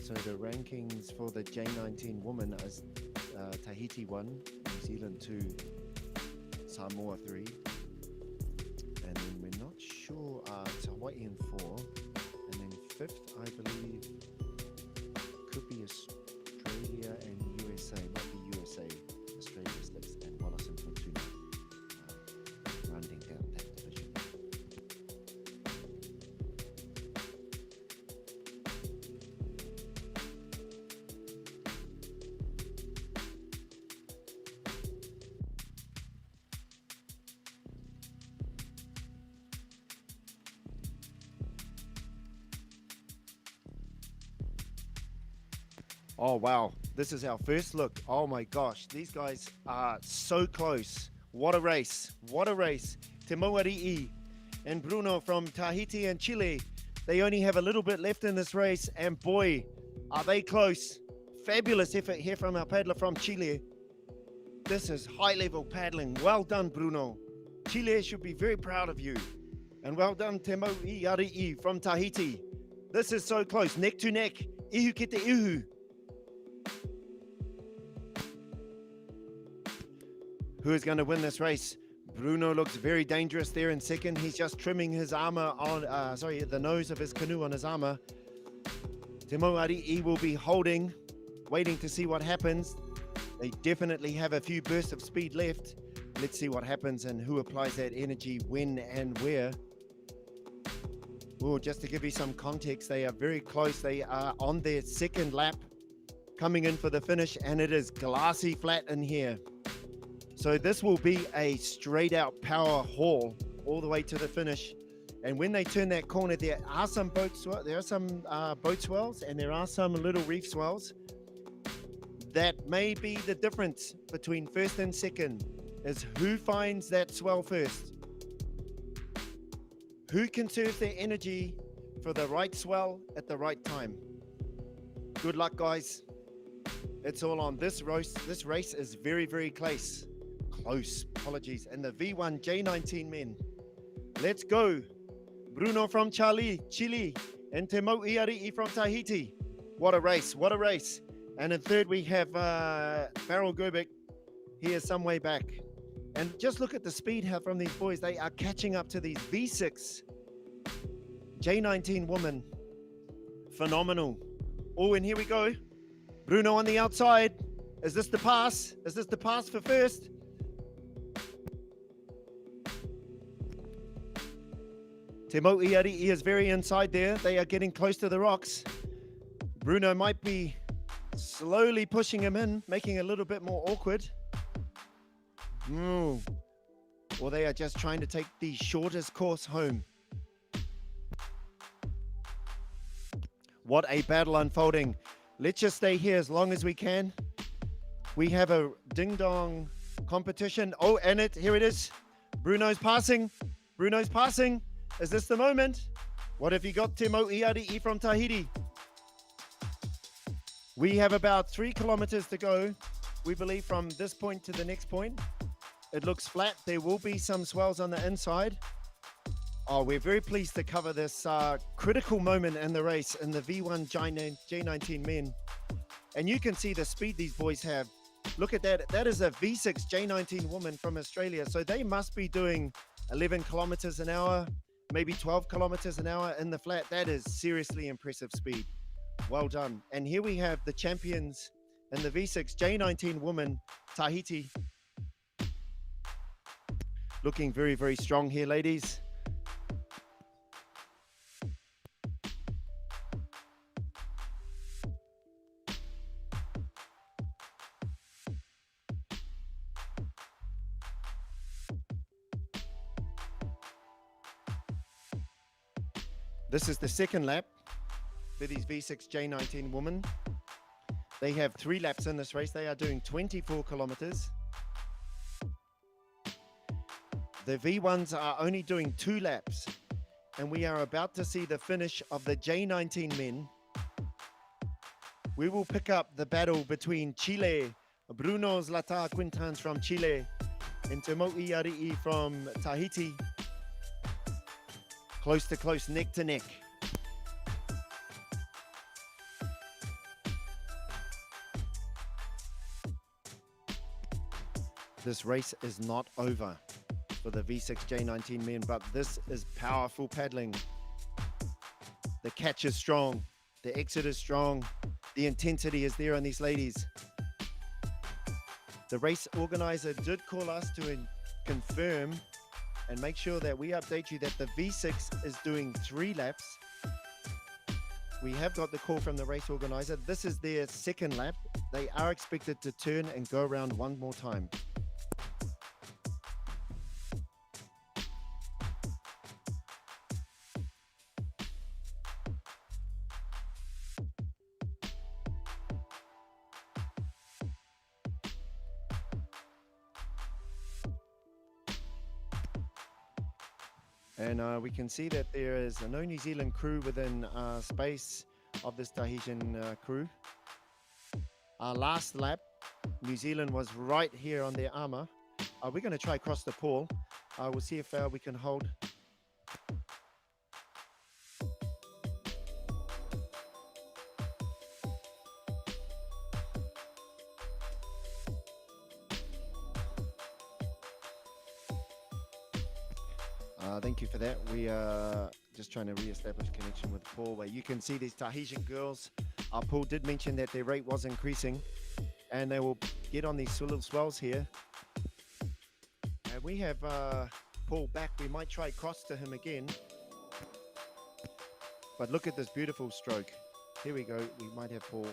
So the rankings for the J19 woman is Tahiti 1, New Zealand 2, Samoa 3, and then we're not sure, it's Hawaii in 4. 5th, I believe, could be Australia and USA. Might be USA, Australia 6th, and Wallace and Fortuna rounding down that division. Oh, wow. This is our first look. Oh, my gosh. These guys are so close. What a race. What a race. Te Mauarii and Bruno from Tahiti and Chile. They only have a little bit left in this race. And boy, are they close. Fabulous effort here from our paddler from Chile. This is high-level paddling. Well done, Bruno. Chile should be very proud of you. And well done, Te Mauarii from Tahiti. This is so close. Neck to neck. Ihu ki te ihu. Who is going to win this race? Bruno looks very dangerous there in second. He's just trimming his armor on, the nose of his canoe on his armor. Te Mauarii will be holding, waiting to see what happens. They definitely have a few bursts of speed left. Let's see what happens and who applies that energy, when and where. Oh, just to give you some context, they are very close. They are on their second lap, coming in for the finish, and it is glassy flat in here. So this will be a straight out power haul all the way to the finish. And when they turn that corner, there are some boat swells and there are some little reef swells. That may be the difference between first and second, is who finds that swell first. Who conserves their energy for the right swell at the right time. Good luck, guys. It's all on this race. This race is very, very close. Apologies. And the V1 J19 men. Let's go. Bruno from Chile, and Te Mauarii from Tahiti. What a race. What a race. And in third, we have Farrell Gerbic. He is some way back. And just look at the speed from these boys. They are catching up to these V6 J19 women. Phenomenal. Oh, and here we go. Bruno on the outside. Is this the pass? Is this the pass for first? Te Te Mo'iari'i is very inside there. They are getting close to the rocks. Bruno might be slowly pushing him in, making it a little bit more awkward. Or they are just trying to take the shortest course home. What a battle unfolding. Let's just stay here as long as we can. We have a ding-dong competition. Oh, and here it is. Bruno's passing. Bruno's passing. Is this the moment? What have you got, Te Mo'iari'i from Tahiti? We have about 3 kilometers to go, we believe, from this point to the next point. It looks flat. There will be some swells on the inside. Oh, we're very pleased to cover this critical moment in the race in the V1 J19 men. And you can see the speed these boys have. Look at that. That is a V6 J19 woman from Australia. So they must be doing 11 kilometers an hour, maybe 12 kilometers an hour in the flat. That is seriously impressive speed. Well done. And here we have the champions in the V6 J19 woman, Tahiti. Looking very, very strong here, ladies. This is the second lap for these V6 J19 women. They have 3 laps in this race. They are doing 24 kilometers. The V1s are only doing 2 laps. And we are about to see the finish of the J19 men. We will pick up the battle between Chile, Bruno Zlata Quintans from Chile, and Te Mo'iari'i from Tahiti. Close to close, neck to neck. This race is not over for the V6 J19 men, but this is powerful paddling. The catch is strong. The exit is strong. The intensity is there on these ladies. The race organizer did call us to confirm and make sure that we update you that the V6 is doing 3 laps. We have got the call from the race organizer. This is their second lap. They are expected to turn and go around one more time. And we can see that there is no New Zealand crew within space of this Tahitian crew. Our last lap, New Zealand was right here on their armor. We're going to try across the pool. We'll see if we can hold. Thank you for that. We are just trying to re-establish connection with Paul, where you can see these Tahitian girls. Paul did mention that their rate was increasing and they will get on these little swells here. And we have Paul back. We might try cross to him again. But look at this beautiful stroke. Here we go. We might have Paul.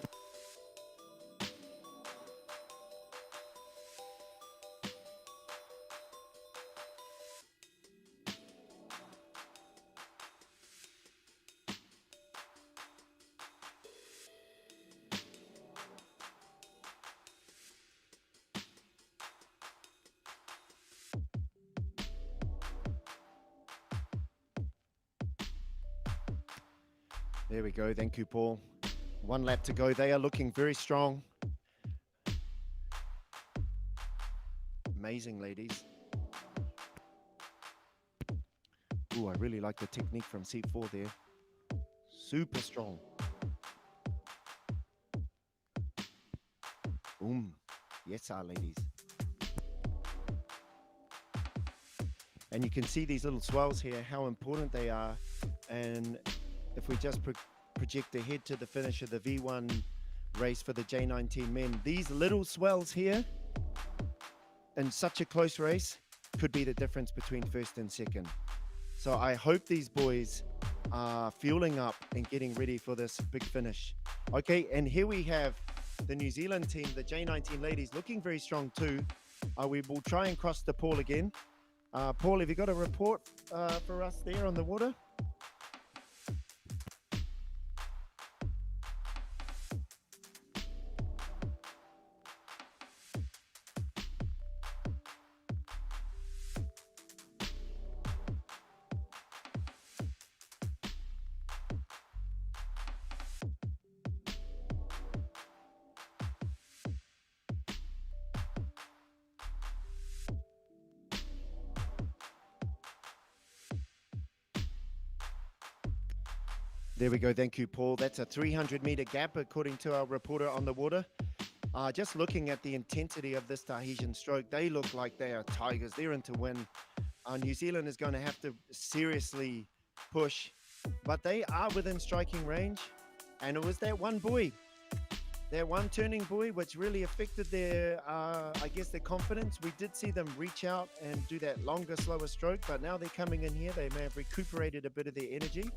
There we go. Thank you, Paul. 1 lap to go. They are looking very strong. Amazing, ladies. Ooh, I really like the technique from seat 4 there. Super strong. Boom. Yes, our ladies. And you can see these little swells here, how important they are. And if we just project ahead to the finish of the V1 race for the J19 men, these little swells here in such a close race could be the difference between first and second. So I hope these boys are fueling up and getting ready for this big finish. Okay, and here we have the New Zealand team, the J19 ladies, looking very strong too. We will try and cross the Paul again. Paul, have you got a report for us there on the water? There we go. Thank you, Paul. That's a 300-meter gap, according to our reporter on the water. Just looking at the intensity of this Tahitian stroke, they look like they are tigers. They're in to win. New Zealand is going to have to seriously push, but they are within striking range. And it was that one buoy, that one turning buoy, which really affected their, I guess, their confidence. We did see them reach out and do that longer, slower stroke, but now they're coming in here. They may have recuperated a bit of their energy.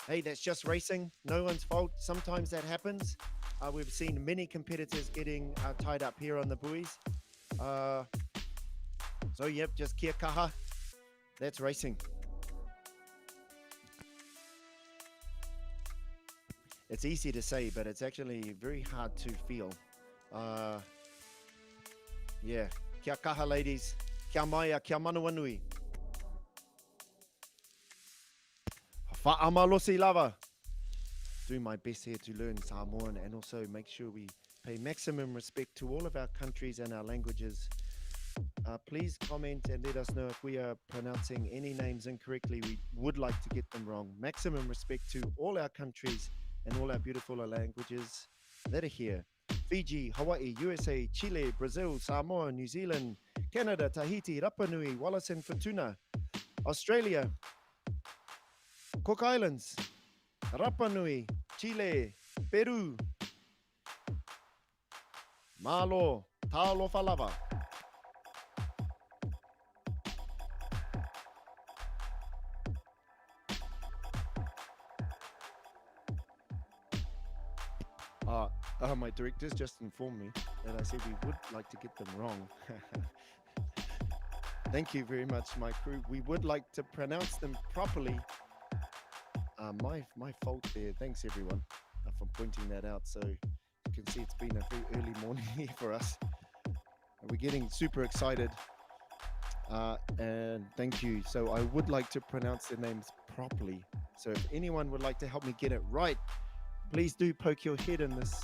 Hey, that's just racing. No one's fault. Sometimes that happens. We've seen many competitors getting tied up here on the buoys. So, yep, just kia kaha. That's racing. It's easy to say, but it's actually very hard to feel. Yeah, kia kaha, ladies. Kia maia, kia manuanui. Fa'amalosi lava. Do my best here to learn Samoan and also make sure we pay maximum respect to all of our countries and our languages. Please comment and let us know if we are pronouncing any names incorrectly. We would like to get them wrong. Maximum respect to all our countries and all our beautiful languages that are here. Fiji, Hawaii, USA, Chile, Brazil, Samoa, New Zealand, Canada, Tahiti, Rapa Nui, Wallis and Futuna, Australia, Cook Islands, Rapa Nui, Chile, Peru, Malo, Talofa Lava. My directors just informed me that I said we would like to get them wrong. Thank you very much, my crew. We would like to pronounce them properly. My fault there. Thanks, everyone, for pointing that out. So you can see it's been a very early morning here for us. We're getting super excited. And thank you. So I would like to pronounce their names properly. So if anyone would like to help me get it right, please do poke your head in this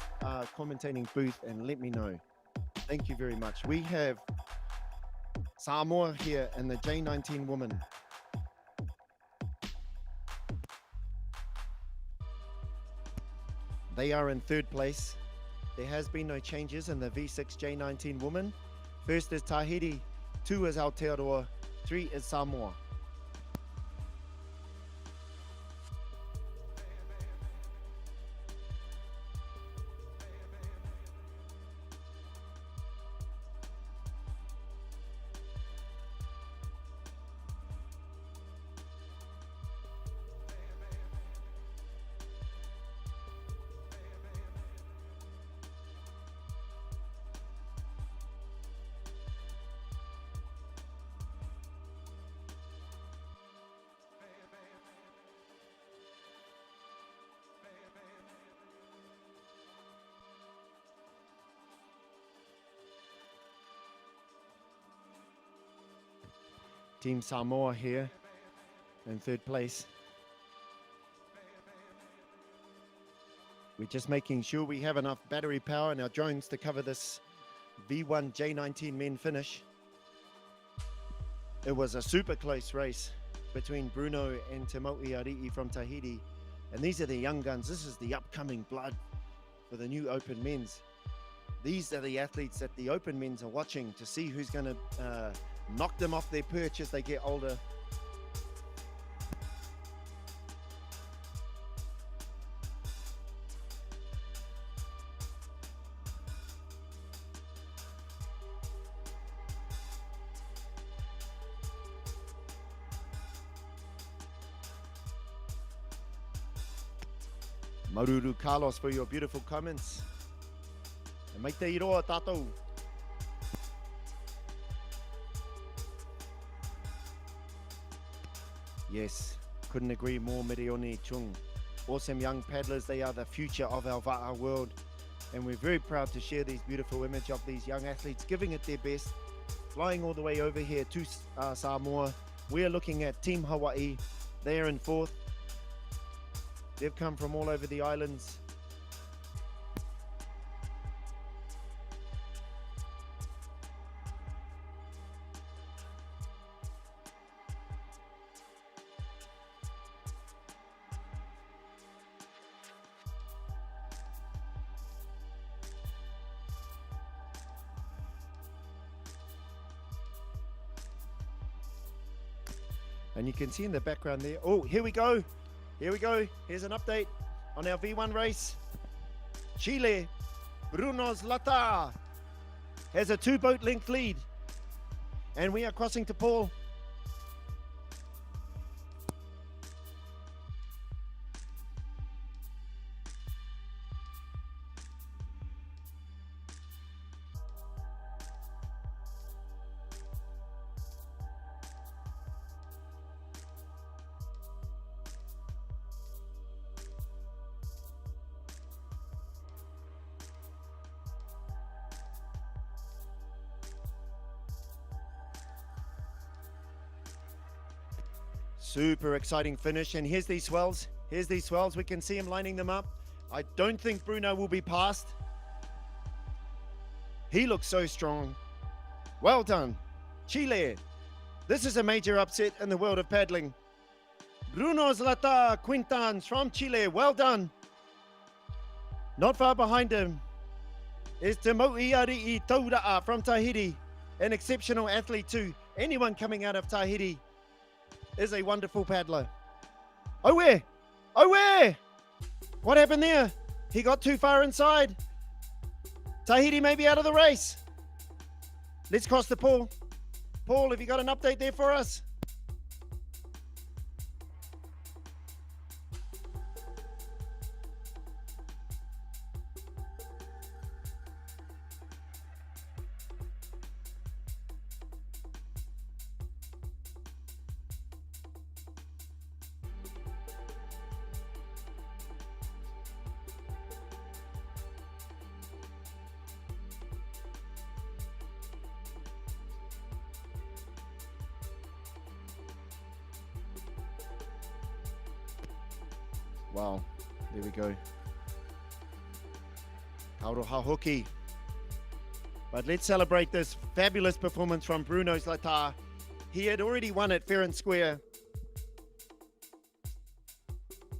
commentating booth and let me know. Thank you very much. We have Samoa here and the J19 woman. They are in third place. There has been no changes in the V6 J19 woman. First is Tahiti, 2 is Aotearoa, 3 is Samoa. Team Samoa here in third place. We're just making sure we have enough battery power in our drones to cover this V1 J19 men finish. It was a super close race between Bruno and Timoti Ari'i from Tahiti. And these are the young guns. This is the upcoming blood for the new Open Men's. These are the athletes that the Open Men's are watching to see who's going to knock them off their perch as they get older. Maruru Carlos for your beautiful comments. E mai te iroa tātou. Yes, couldn't agree more, Mirioni Chung. Awesome young paddlers, they are the future of our Va'a world. And we're very proud to share these beautiful images of these young athletes giving it their best, flying all the way over here to Samoa. We're looking at Team Hawaii. They are in fourth. They've come from all over the islands. And you can see in the background there, oh, here we go. Here we go. Here's an update on our V1 race. Chile, Brunos Lata has a 2-boat length lead. And we are crossing to Paul. Super exciting finish, and here's these swells. Here's these swells. We can see him lining them up. I don't think Bruno will be passed. He looks so strong. Well done, Chile. This is a major upset in the world of paddling. Brunos Lata Quintans from Chile. Well done. Not far behind him is Te Moiarii Taura'a from Tahiti, an exceptional athlete too. Anyone coming out of Tahiti is a wonderful paddler. Oh, where? Oh, where? What happened there? He got too far inside. Tahiti may be out of the race. Let's cross the Paul. Paul, have you got an update there for us? Wow, there we go. Kauroha hoki. But let's celebrate this fabulous performance from Bruno Zlata. He had already won at fair and square.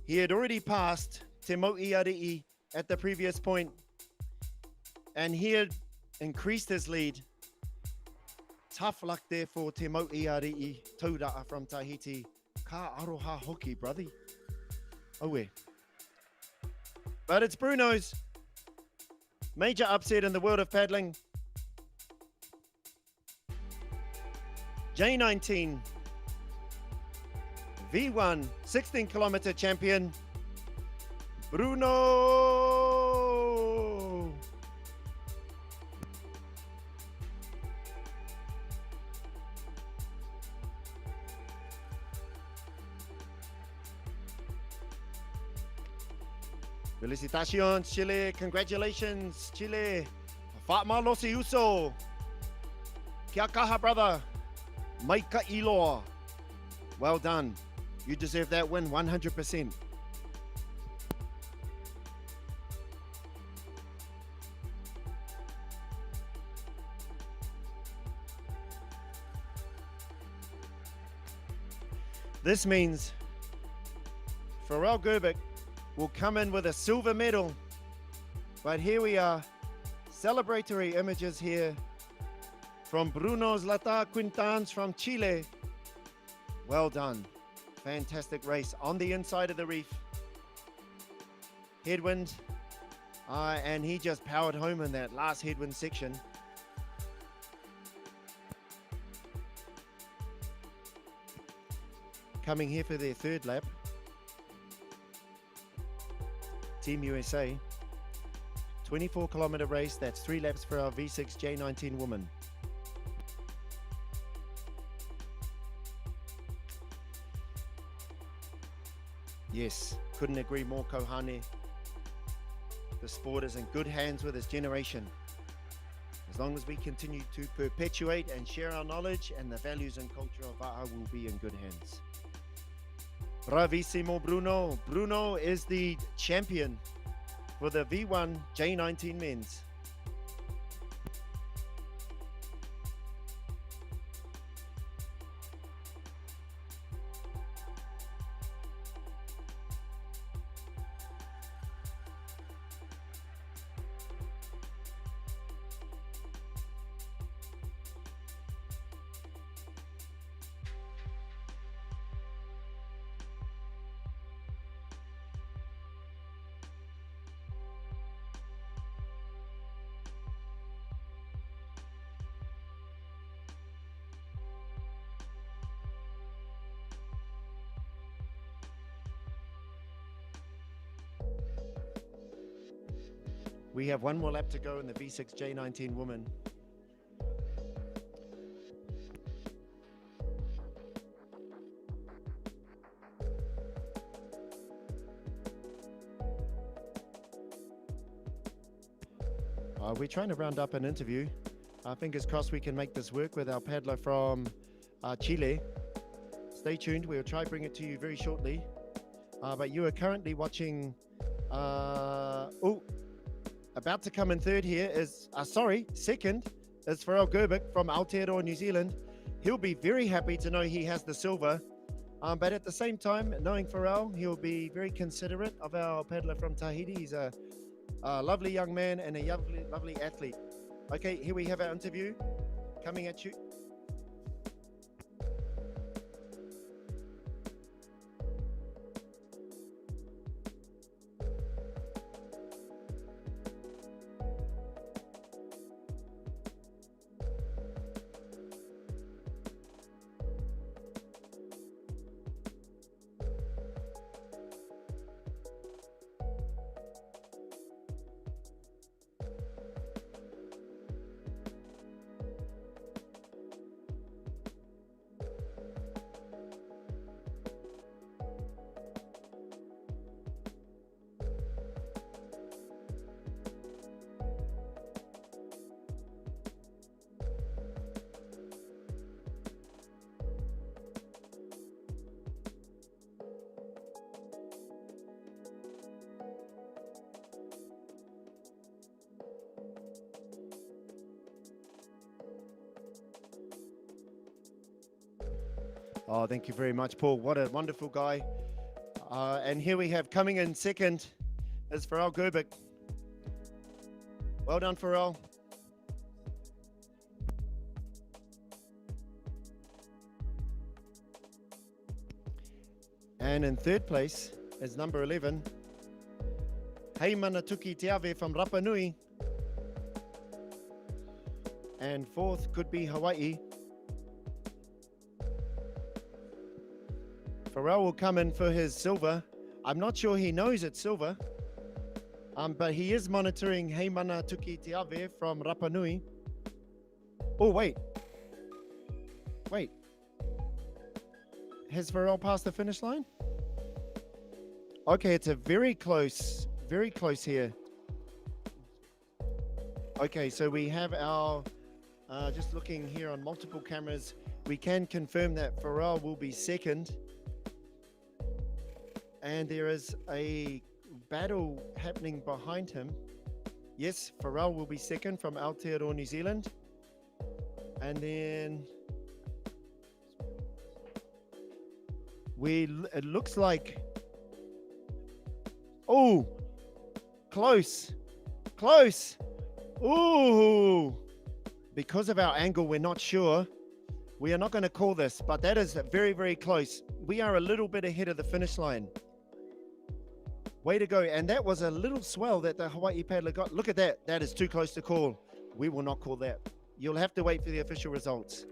He had already passed Te Moiarii at the previous point, and he had increased his lead. Tough luck there for Te Moiarii Taura'a from Tahiti. Ka aroha hoki, brother. Oh, where? But it's Bruno's major upset in the world of paddling. J19 V1 16-kilometer champion Bruno. Felicitations, Chile. Congratulations, Chile. Fatma Losi Uso. Kia kaha, brother. Maika Iloa. Well done. You deserve that win 100%. This means Pharrell Gerbic will come in with a silver medal. But here we are, celebratory images here from Bruno Zlata Quintans from Chile. Well done. Fantastic race on the inside of the reef. Headwind, and he just powered home in that last headwind section. Coming here for their third lap. Team USA. 24-kilometer race. That's 3 laps for our V6 J19 woman. Yes, couldn't agree more, Kohane. The sport is in good hands with this generation. As long as we continue to perpetuate and share our knowledge, and the values and culture of Va'a will be in good hands. Bravissimo, Bruno. Bruno is the champion for the V1 J19 men's. We have one more lap to go in the V6 J19 woman. We're trying to round up an interview. Fingers crossed we can make this work with our paddler from Chile. Stay tuned. We'll try to bring it to you very shortly. But you are currently watching... about to come in third here is... second is Pharrell Gerbic from Aotearoa, New Zealand. He'll be very happy to know he has the silver. But at the same time, knowing Pharrell, he'll be very considerate of our paddler from Tahiti. He's a lovely young man and a lovely athlete. Okay, here we have our interview coming at you. Oh, thank you very much, Paul. What a wonderful guy. And here we have coming in second is Pharrell Gerbic. Well done, Pharrell. And in third place is number 11, Hei Manatuki Te Ave from Rapa Nui. And fourth could be Hawaii. Pharrell will come in for his silver. I'm not sure he knows it's silver, but he is monitoring Hei Manatuki Te Ave from Rapa Nui. Oh, wait. Has Pharrell passed the finish line? Okay, it's a very close here. Okay, so we have our, just looking here on multiple cameras, we can confirm that Pharrell will be second. And there is a battle happening behind him. Yes, Pharrell will be second from Aotearoa, New Zealand. And then it looks like, oh, close. Ooh, because of our angle, we're not sure. We are not going to call this, but that is very, very close. We are a little bit ahead of the finish line. Way to go. And that was a little swell that the Hawaii paddler got. Look at that. That is too close to call. We will not call that. You'll have to wait for the official results.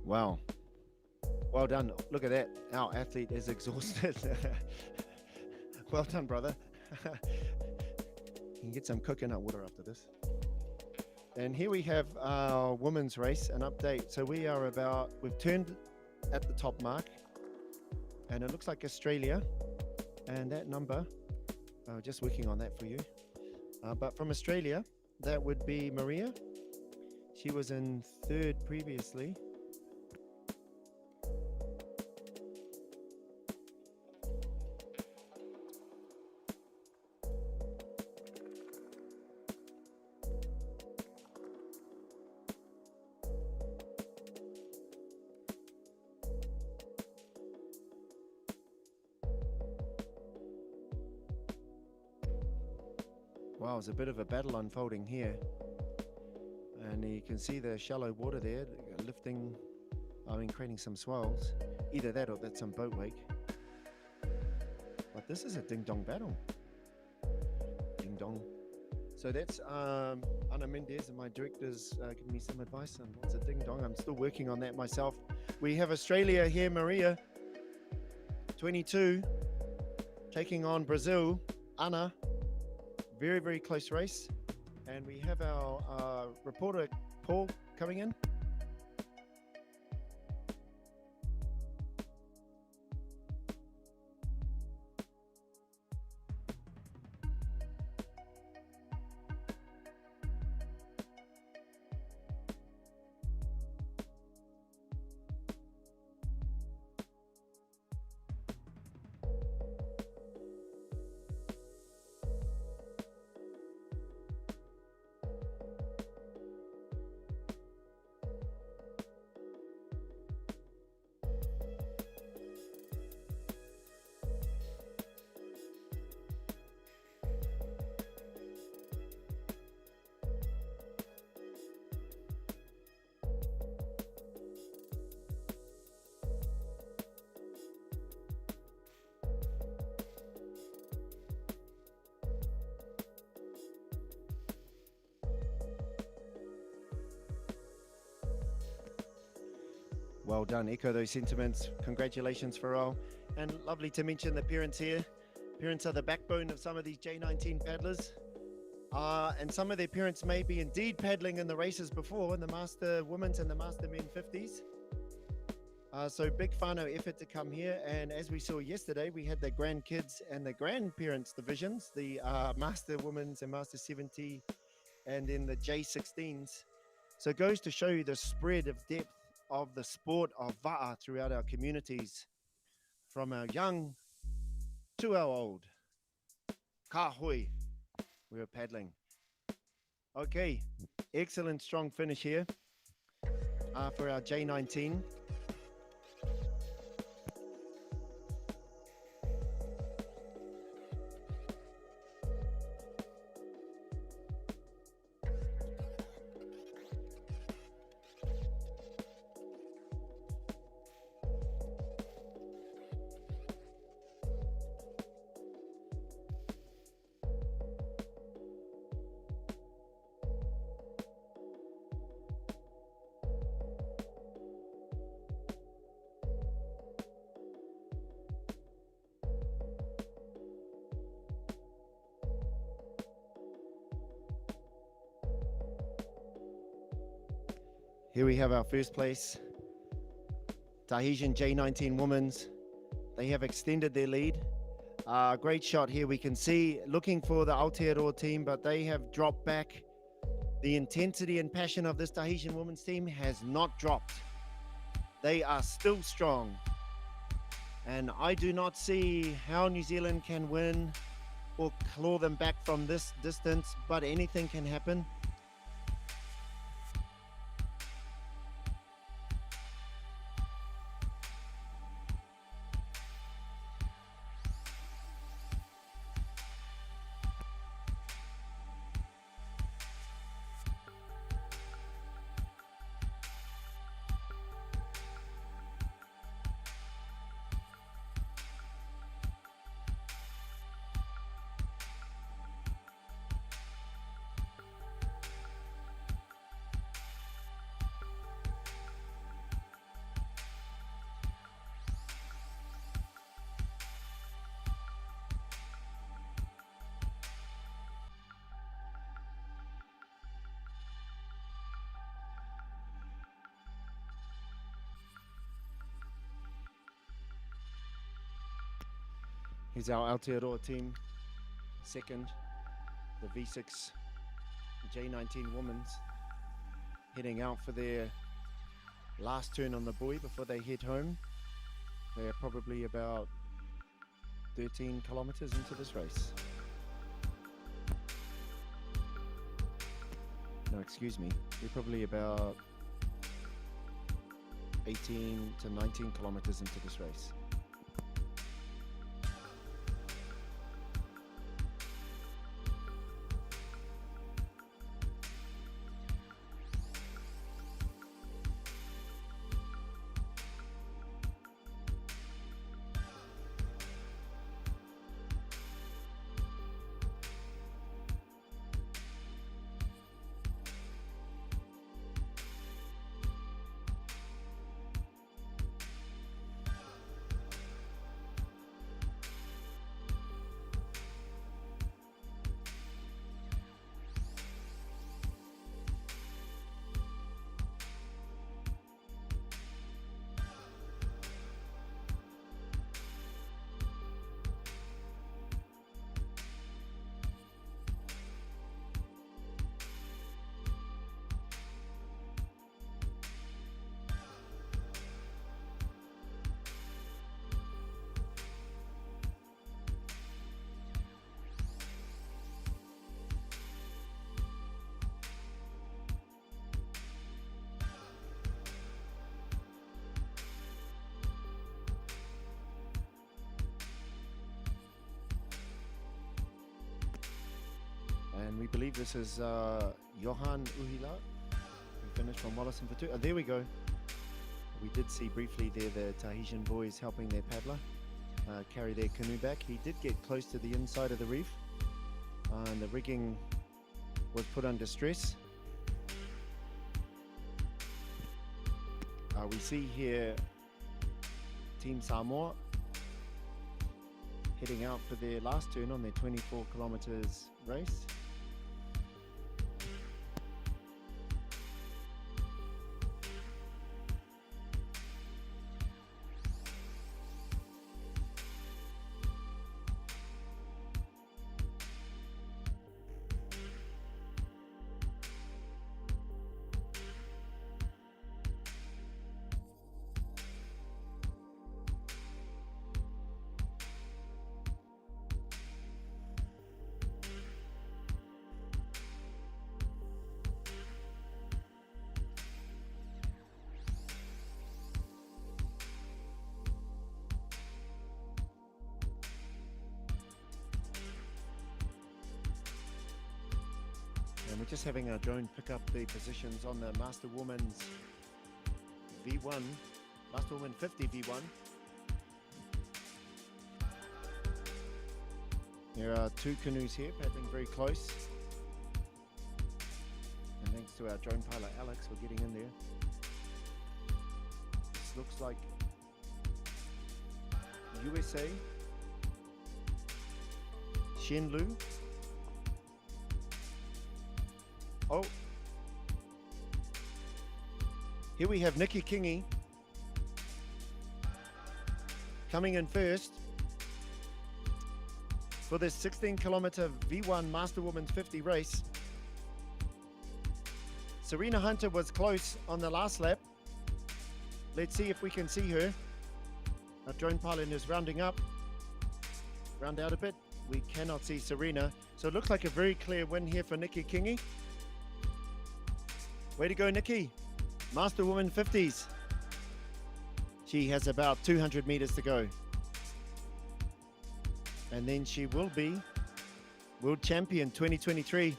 Wow. Well done. Look at that. Our athlete is exhausted. Well done, brother. You can get some coconut water after this. And here we have our women's race, an update. So we've turned at the top mark, and it looks like Australia. And that number, just working on that for you. But from Australia, that would be Maria. She was in third previously. Wow, it's a bit of a battle unfolding here. And you can see the shallow water there, lifting, creating some swells. Either that or that's some boat wake. But this is a ding-dong battle. Ding-dong. So that's Ana Mendez, and my director's giving me some advice on what's a ding-dong. I'm still working on that myself. We have Australia here, Maria, 22, taking on Brazil, Ana. Very, very close race. And we have our reporter, Paul, coming in. Well done. Echo those sentiments. Congratulations, Farrell. And lovely to mention the parents here. Parents are the backbone of some of these J19 paddlers. And some of their parents may be indeed paddling in the races before, in the Master Women's and the Master Men 50s. So big whānau effort to come here. And as we saw yesterday, we had the grandkids and the grandparents divisions, the Master Women's and Master 70, and then the J16s. So it goes to show you the spread of depth of the sport of va'a throughout our communities, from our young to our old. Ka hui, we were paddling. Okay, excellent strong finish here for our J19. Here we have our first place, Tahitian J19 Women's. They have extended their lead. Great shot here. We can see looking for the Aotearoa team, but they have dropped back. The intensity and passion of this Tahitian women's team has not dropped. They are still strong. And I do not see how New Zealand can win or claw them back from this distance, but anything can happen. Here's our Aotearoa team. Second, the V6 J19 Women's heading out for their last turn on the buoy before they head home. They are probably about 13 kilometers into this race. No, excuse me. We're probably about 18 to 19 kilometers into this race. And we believe this is Johan Uhila, who finished from Wallison for 2. Oh, there we go. We did see briefly there the Tahitian boys helping their paddler carry their canoe back. He did get close to the inside of the reef, and the rigging was put under stress. We see here Team Samoa heading out for their last turn on their 24 kilometers race. And we're just having our drone pick up the positions on the Master Woman's V1, Master Woman 50 V1. There are 2 canoes here paddling very close. And thanks to our drone pilot Alex, we're getting in there. This looks like USA, Shenlu. Oh, here we have Nikki Kingi coming in first for this 16-kilometer V1 Master Women's 50 race. Serena Hunter was close on the last lap. Let's see if we can see her. Our drone pilot is rounding up. Round out a bit. We cannot see Serena. So it looks like a very clear win here for Nikki Kingi. Way to go, Nikki. Master Woman 50s. She has about 200 meters to go. And then she will be World Champion 2023.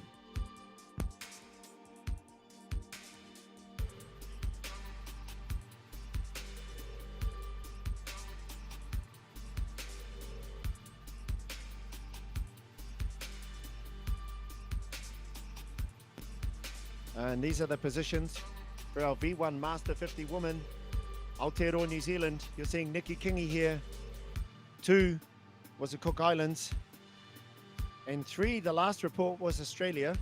And these are the positions for our V1 Master 50 woman, Aotearoa, New Zealand. You're seeing Nikki Kingi here. 2 was the Cook Islands. And 3, the last report was Australia.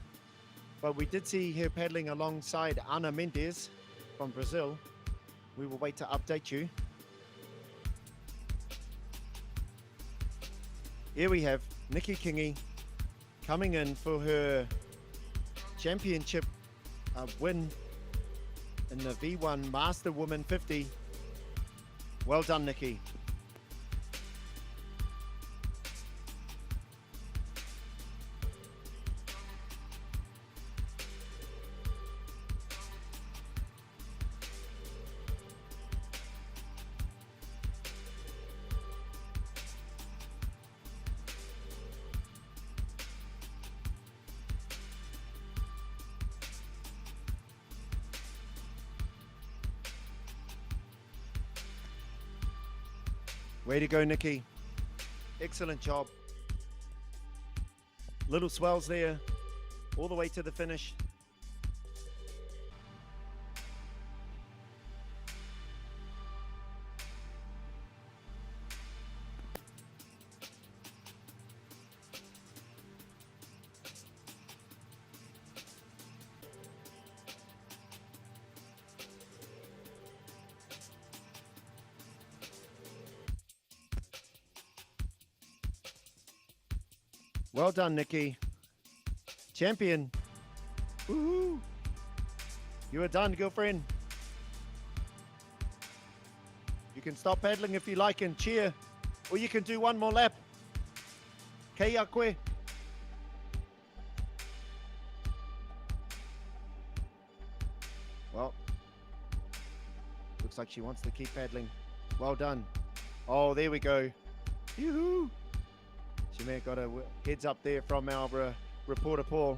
But we did see her paddling alongside Ana Mendes from Brazil. We will wait to update you. Here we have Nikki Kingi coming in for her championship win in the V1 Master Woman 50. Well done, Nikki. Way to go, Nikki. Excellent job. Little swells there, all the way to the finish. Well done, Nikki. Champion. Woohoo! You are done, girlfriend. You can stop paddling if you like and cheer, or you can do one more lap. Kei a koe. Well, looks like she wants to keep paddling. Well done. Oh, there we go. Yoo-hoo! She may have got a heads up there from our reporter Paul.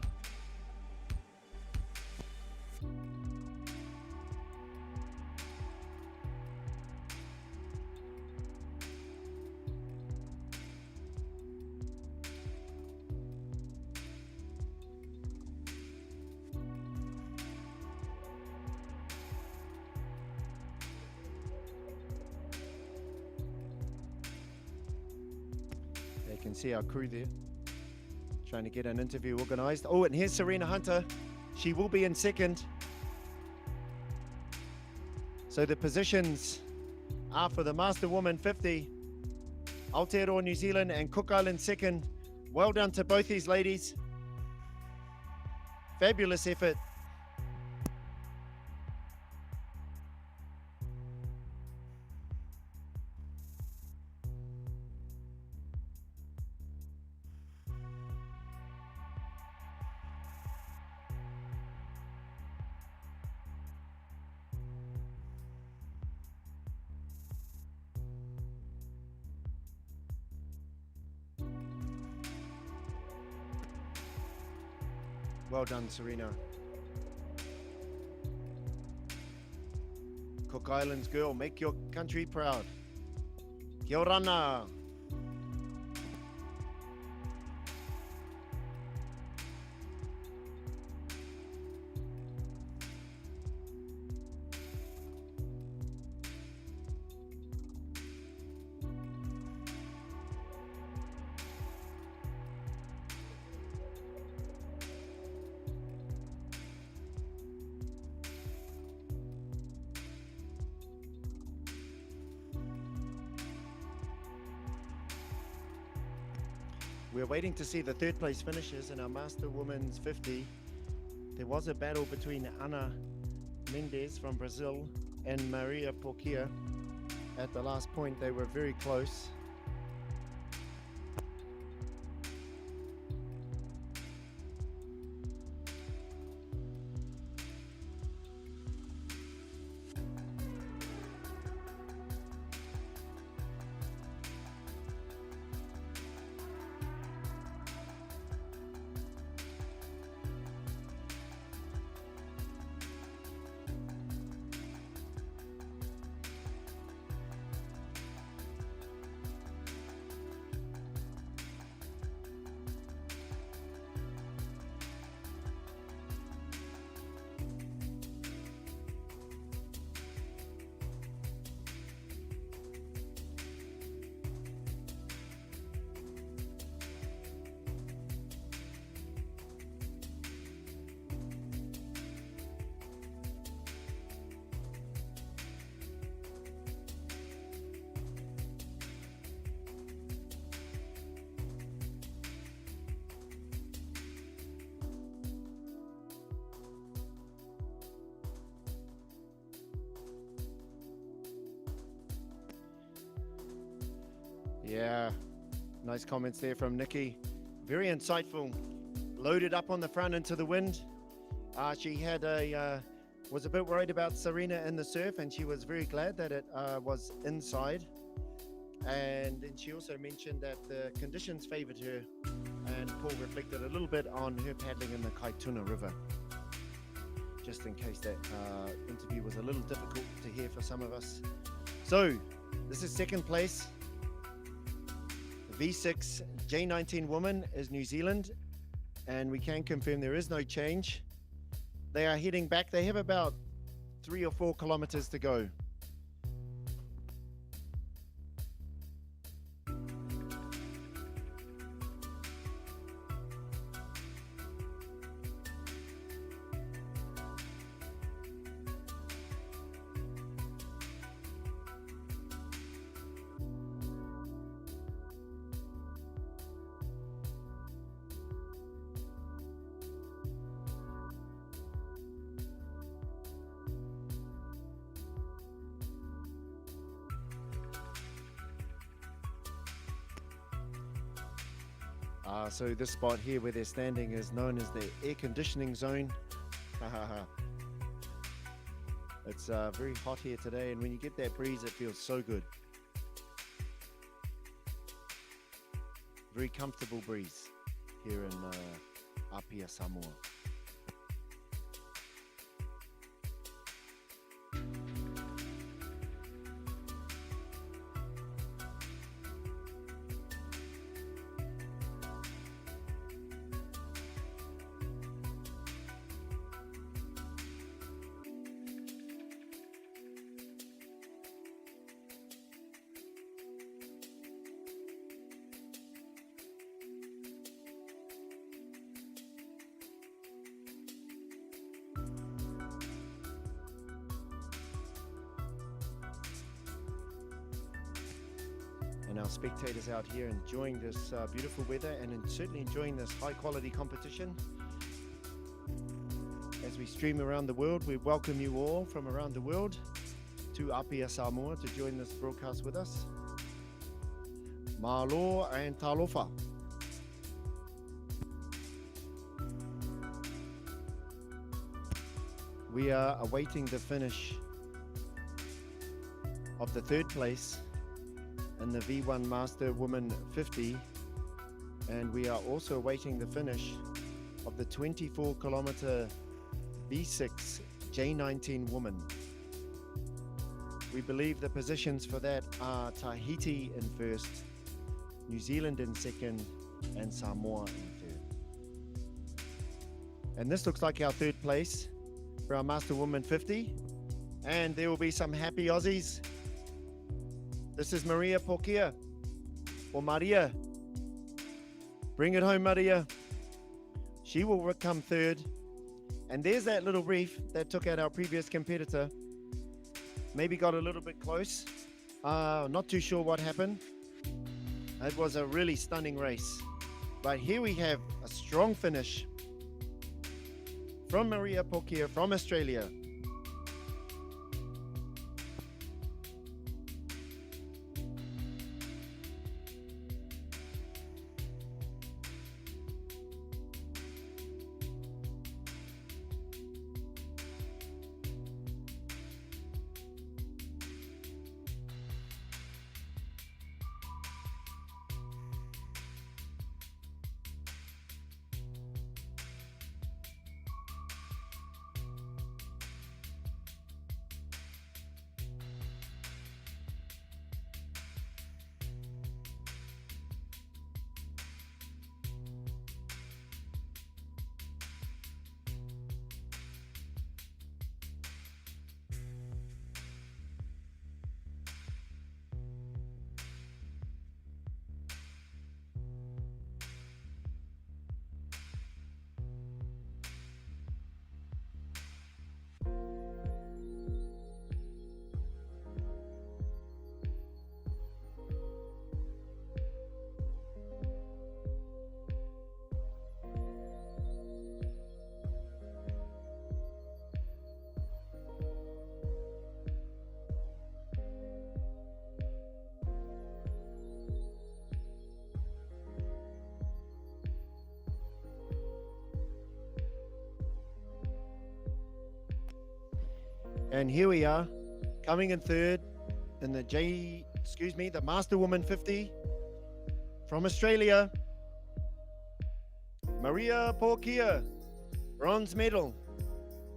You can see our crew there trying to get an interview organized. Oh, and here's Serena Hunter. She will be in second. So the positions are for the Master Woman 50, Aotearoa New Zealand and Cook Island second. Well done to both these ladies. Fabulous effort. Well done, Serena. Cook Islands girl, make your country proud. Kia orana. We're waiting to see the third place finishers in our Master Women's 50. There was a battle between Ana Mendes from Brazil and Maria Porquia. At the last point, they were very close. Yeah, nice comments there from Nikki. Very insightful. Loaded up on the front into the wind. She had was a bit worried about Serena in the surf, and she was very glad that it was inside. And then she also mentioned that the conditions favored her, and Paul reflected a little bit on her paddling in the Kaituna River, just in case that interview was a little difficult to hear for some of us. So this is second place. The V6 J19 woman is New Zealand, and we can confirm there is no change. They are heading back. They have about 3 or 4 kilometers to go. So this spot here where they're standing is known as the air conditioning zone. It's very hot here today, and when you get that breeze, it feels so good. Very comfortable breeze here in Apia, Samoa. And our spectators out here enjoying this beautiful weather, and certainly enjoying this high quality competition. As we stream around the world, we welcome you all from around the world to Apia, Samoa, to join this broadcast with us. Mahalo and talofa. We are awaiting the finish of the third place in the V1 Master Women 50, and we are also awaiting the finish of the 24-kilometer V6 J19 Woman. We believe the positions for that are Tahiti in first, New Zealand in second, and Samoa in third. And this looks like our third place for our Master Women 50, and there will be some happy Aussies. This is Maria Pokia, or Maria. Bring it home, Maria. She will come third. And there's that little reef that took out our previous competitor. Maybe got a little bit close. Not too sure what happened. It was a really stunning race. But here we have a strong finish from Maria Pokia from Australia. And here we are, coming in third in the Master Woman 50 from Australia, Maria Porkia, bronze medal,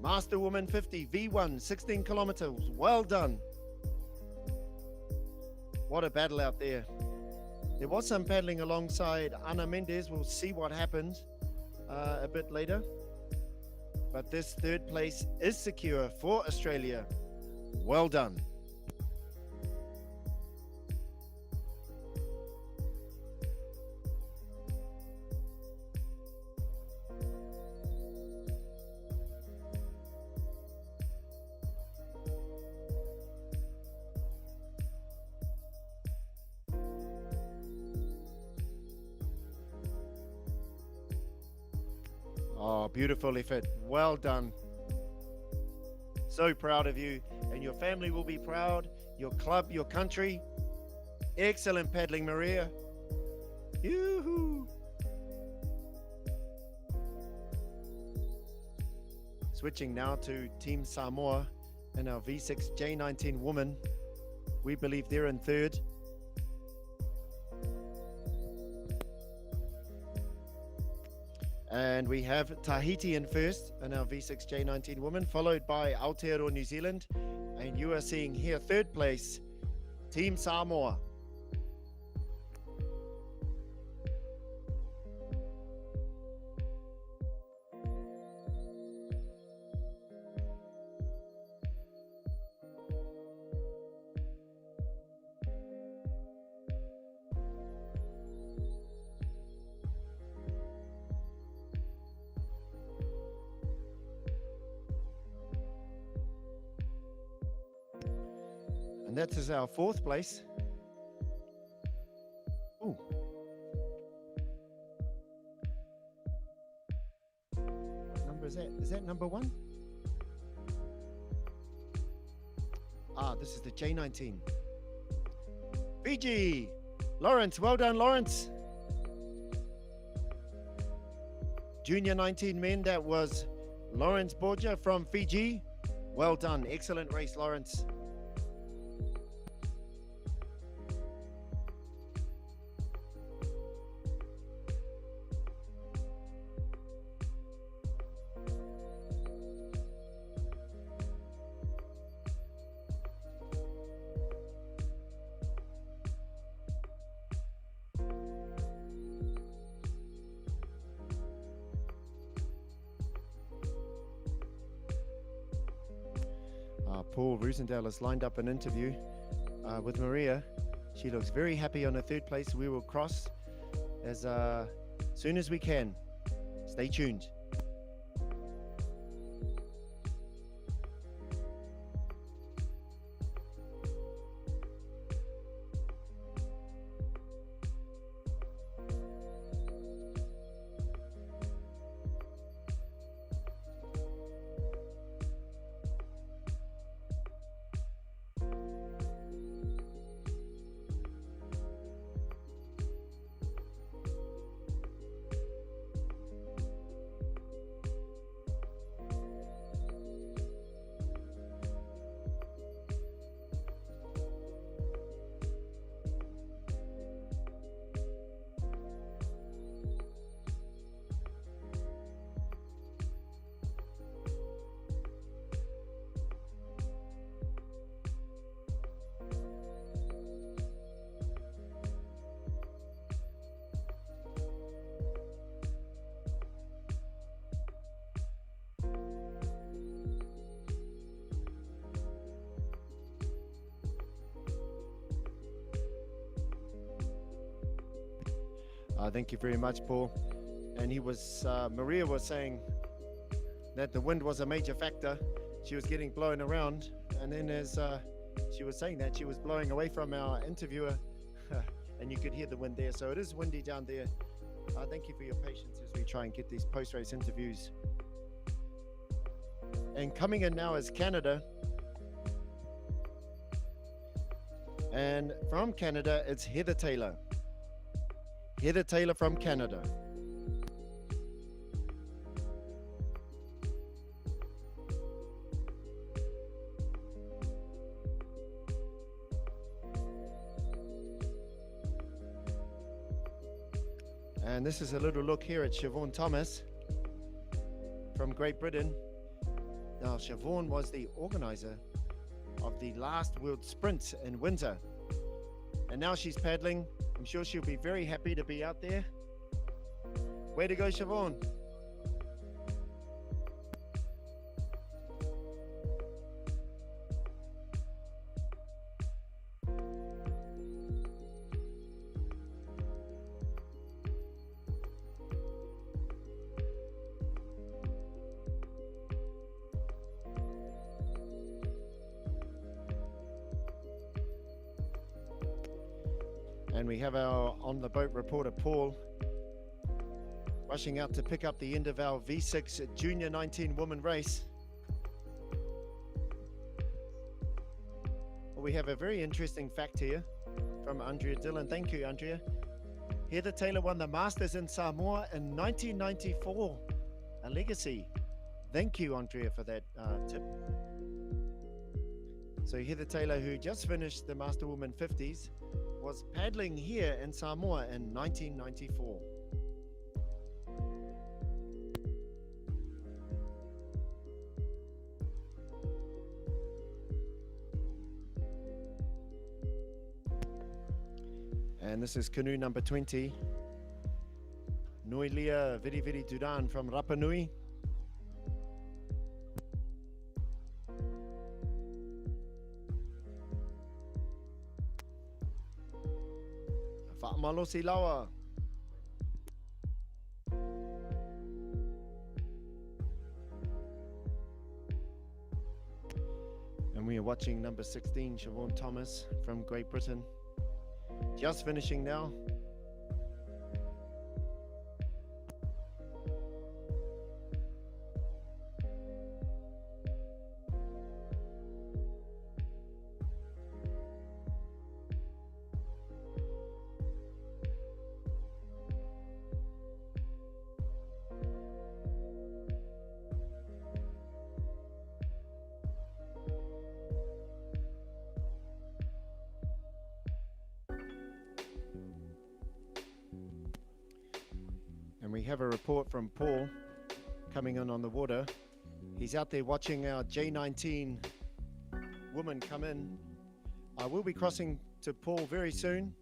Master Woman 50, V1, 16 kilometers. Well done. What a battle out there. There was some paddling alongside Ana Mendes. We'll see what happens a bit later. But this third place is secure for Australia. Well done. Oh, beautiful effort. Well done. So proud of you, and your family will be proud. Your club, your country. Excellent paddling, Maria. Yoo-hoo. Switching now to Team Samoa and our V6 J19 woman. We believe they're in third. And we have Tahiti in first in our V6 J19 woman, followed by Aotearoa New Zealand. And you are seeing here third place, Team Samoa. And that is our fourth place. Ooh. What number is that? Is that number 1? Ah, this is the J19. Fiji! Lawrence, well done, Lawrence. Junior 19 men, that was Lawrence Borgia from Fiji. Well done, excellent race, Lawrence. Paul Rosendale has lined up an interview with Maria. She looks very happy on her third place. We will cross as soon as we can. Stay tuned. Thank you very much, Paul. And he was, Maria was saying that the wind was a major factor. She was getting blown around. And then as she was saying that, she was blowing away from our interviewer and you could hear the wind there. So it is windy down there. Thank you for your patience as we try and get these post-race interviews. And coming in now is Canada. And from Canada, it's Heather Taylor. Heather Taylor from Canada. And this is a little look here at Siobhan Thomas from Great Britain. Now, Siobhan was the organizer of the last World Sprint in Windsor. And now she's paddling. I'm sure she'll be very happy to be out there. Way to go, Siobhan. And we have our on-the-boat reporter, Paul, rushing out to pick up the end of our V6 Junior 19 women race. Well, we have a very interesting fact here from Andrea Dillon. Thank you, Andrea. Heather Taylor won the Masters in Samoa in 1994. A legacy. Thank you, Andrea, for that tip. So Heather Taylor, who just finished the Master Woman 50s, was paddling here in Samoa in 1994. And this is canoe number 20. Noilia Viri Duran from Rapa Nui. Malosi Lawa. And we are watching number 16, Siobhan Thomas from Great Britain. Just finishing now. And we have a report from Paul coming in on the water. He's out there watching our J19 woman come in. I will be crossing to Paul very soon.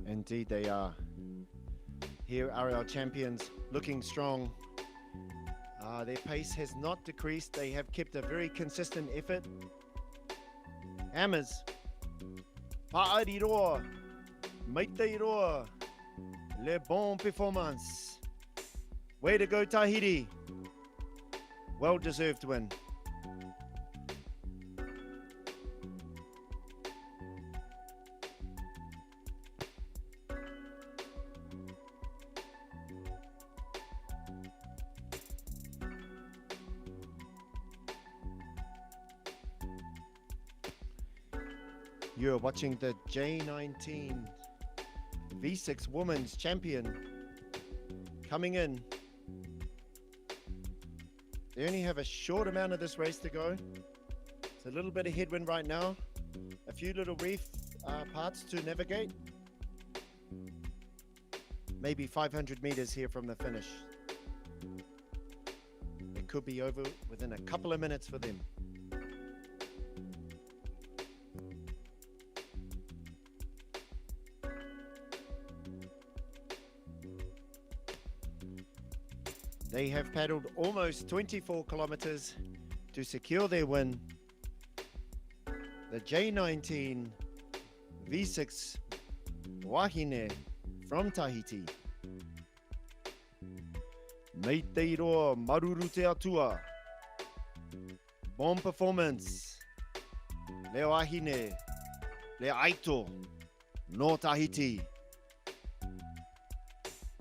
Indeed they are. Here are our champions looking strong. Their pace has not decreased. They have kept a very consistent effort. Hammers. Pa'ariroa. Maiteiroa. Le bon performance. Way to go, Tahiti. Well deserved win. You're watching the J19 V6 Women's Champion coming in. They only have a short amount of this race to go. It's a little bit of headwind right now. A few little reef parts to navigate. Maybe 500 meters here from the finish. It could be over within a couple of minutes for them. They have paddled almost 24 kilometers to secure their win. The J19 V6 Wahine from Tahiti. Mei te iroa maruru te atua. Bon performance. Le Wahine, le Aito, no Tahiti.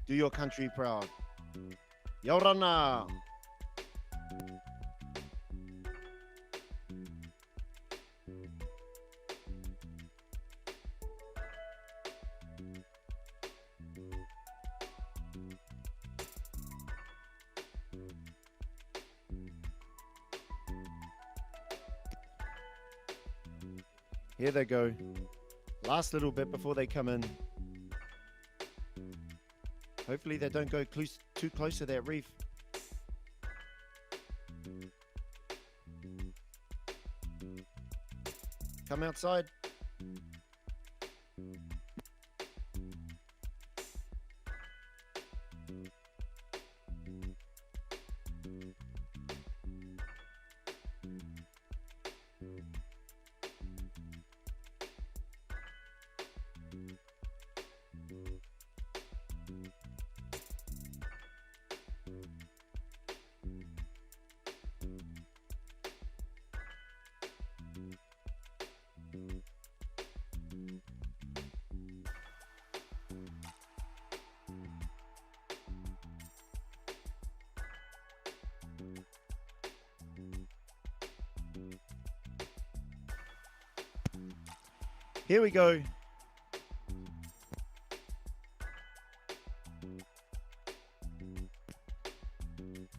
Do your country proud. Yaurana. Here they go. Last little bit before they come in. Hopefully they don't go too close to that reef. Come outside. Here we go.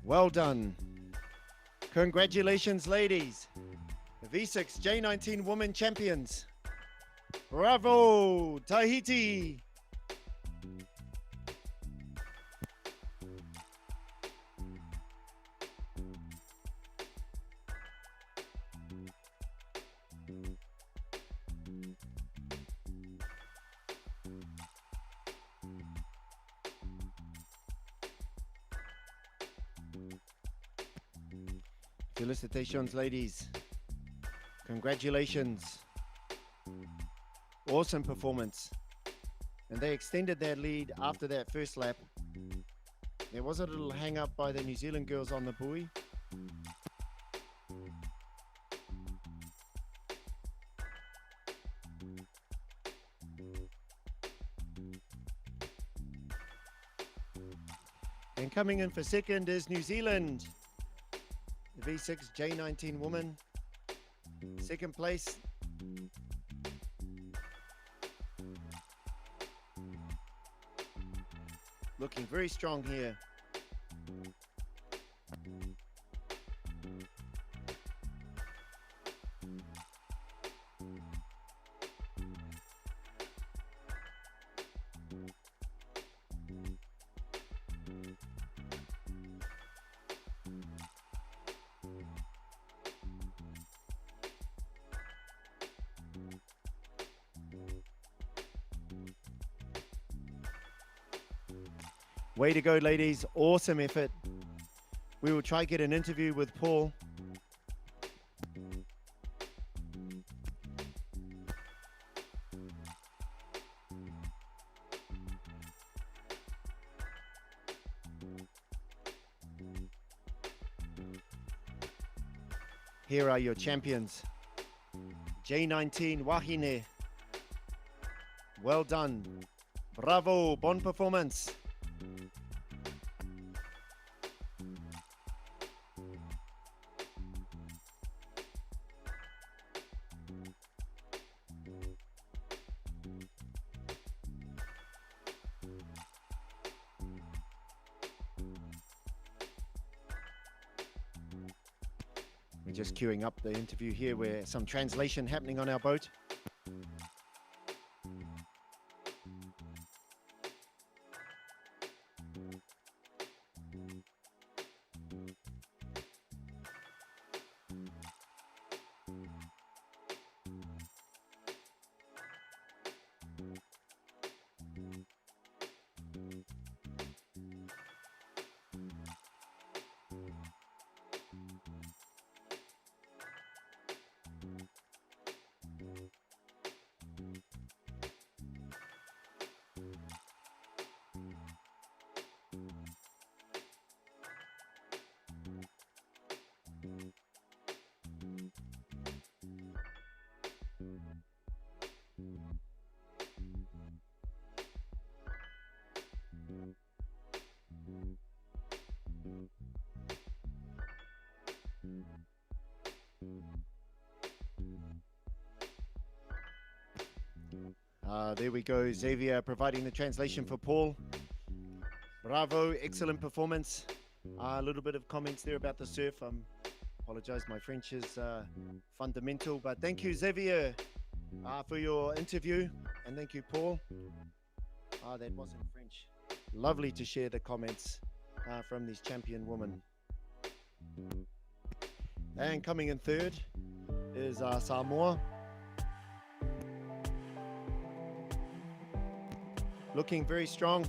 Well done. Congratulations, ladies. V6 J19 Women Champions. Bravo, Tahiti. Felicitations, ladies. Congratulations. Awesome performance. And they extended their lead after that first lap. There was a little hang up by the New Zealand girls on the buoy. And coming in for second is New Zealand. The V6 J19 woman. Second place. Looking very strong here. Way to go, ladies. Awesome effort. We will try to get an interview with Paul. Here are your champions. J19 Wahine. Well done. Bravo. Bon performance. We're just queuing up the interview here where some translation happening on our boat. There we go, Xavier providing the translation for Paul. Bravo, excellent performance. A little bit of comments there about the surf. Apologize, my French is fundamental, but thank you, Xavier. for your interview. And thank you, Paul. That wasn't French. Lovely to share the comments from these champion women. And coming in third is Samoa. Looking very strong.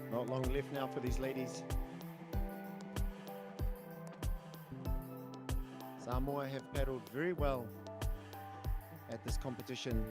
Not long left now for these ladies. Samoa have paddled very well at this competition.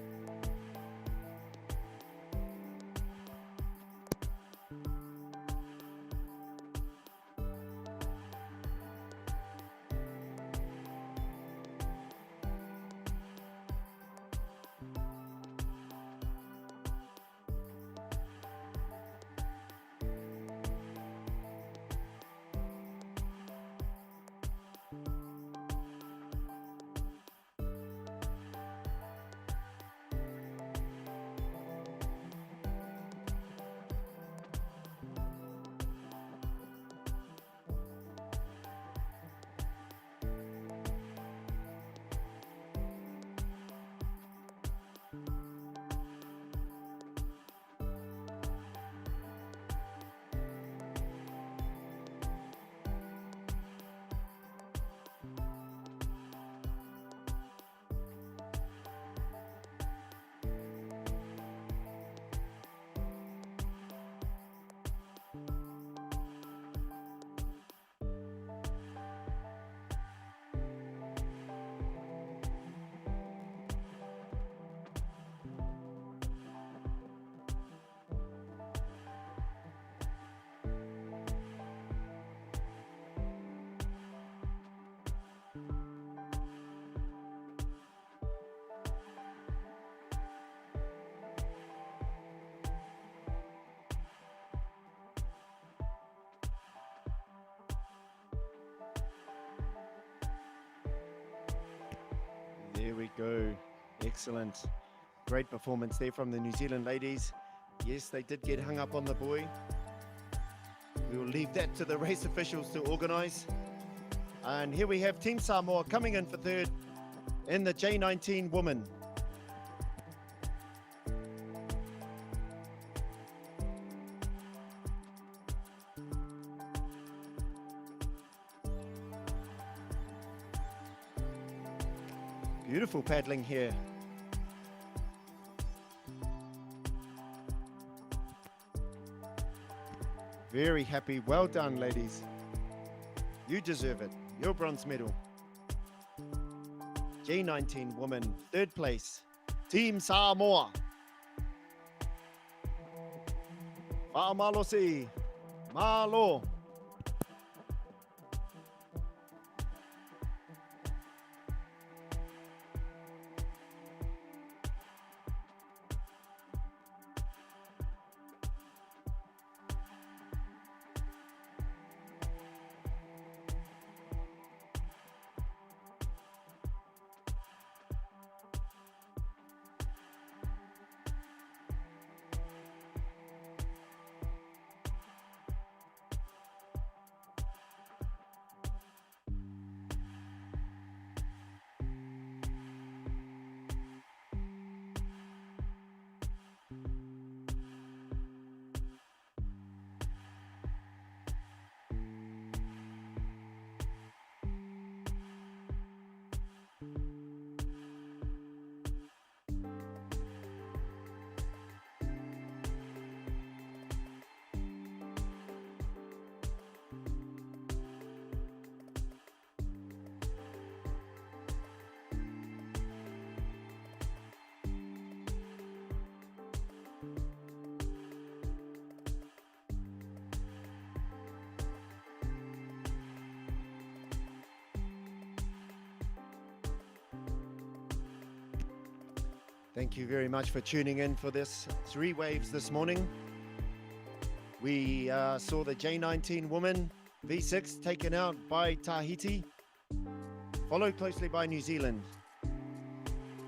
There we go. Excellent. Great performance there from the New Zealand ladies. Yes, they did get hung up on the buoy. We will leave that to the race officials to organise. And here we have Team Samoa coming in for third in the J19 women. Beautiful paddling here. Very happy. Well done, ladies. You deserve it. Your bronze medal. J19 woman, third place. Team Samoa. Whaamalosi. Malo. Thank you very much for tuning in for this three waves this morning. We saw the J19 women V6 taken out by Tahiti, followed closely by New Zealand.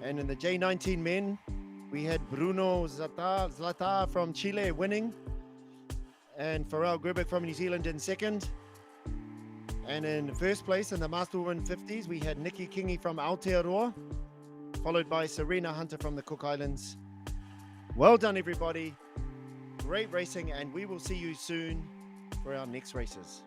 And in the J19 men, we had Bruno Zlata from Chile winning, and Pharrell Gribic from New Zealand in second. And in first place in the Master Women 50s, we had Nikki Kingi from Aotearoa, followed by Serena Hunter from the Cook Islands. Well done, everybody. Great racing, and we will see you soon for our next races.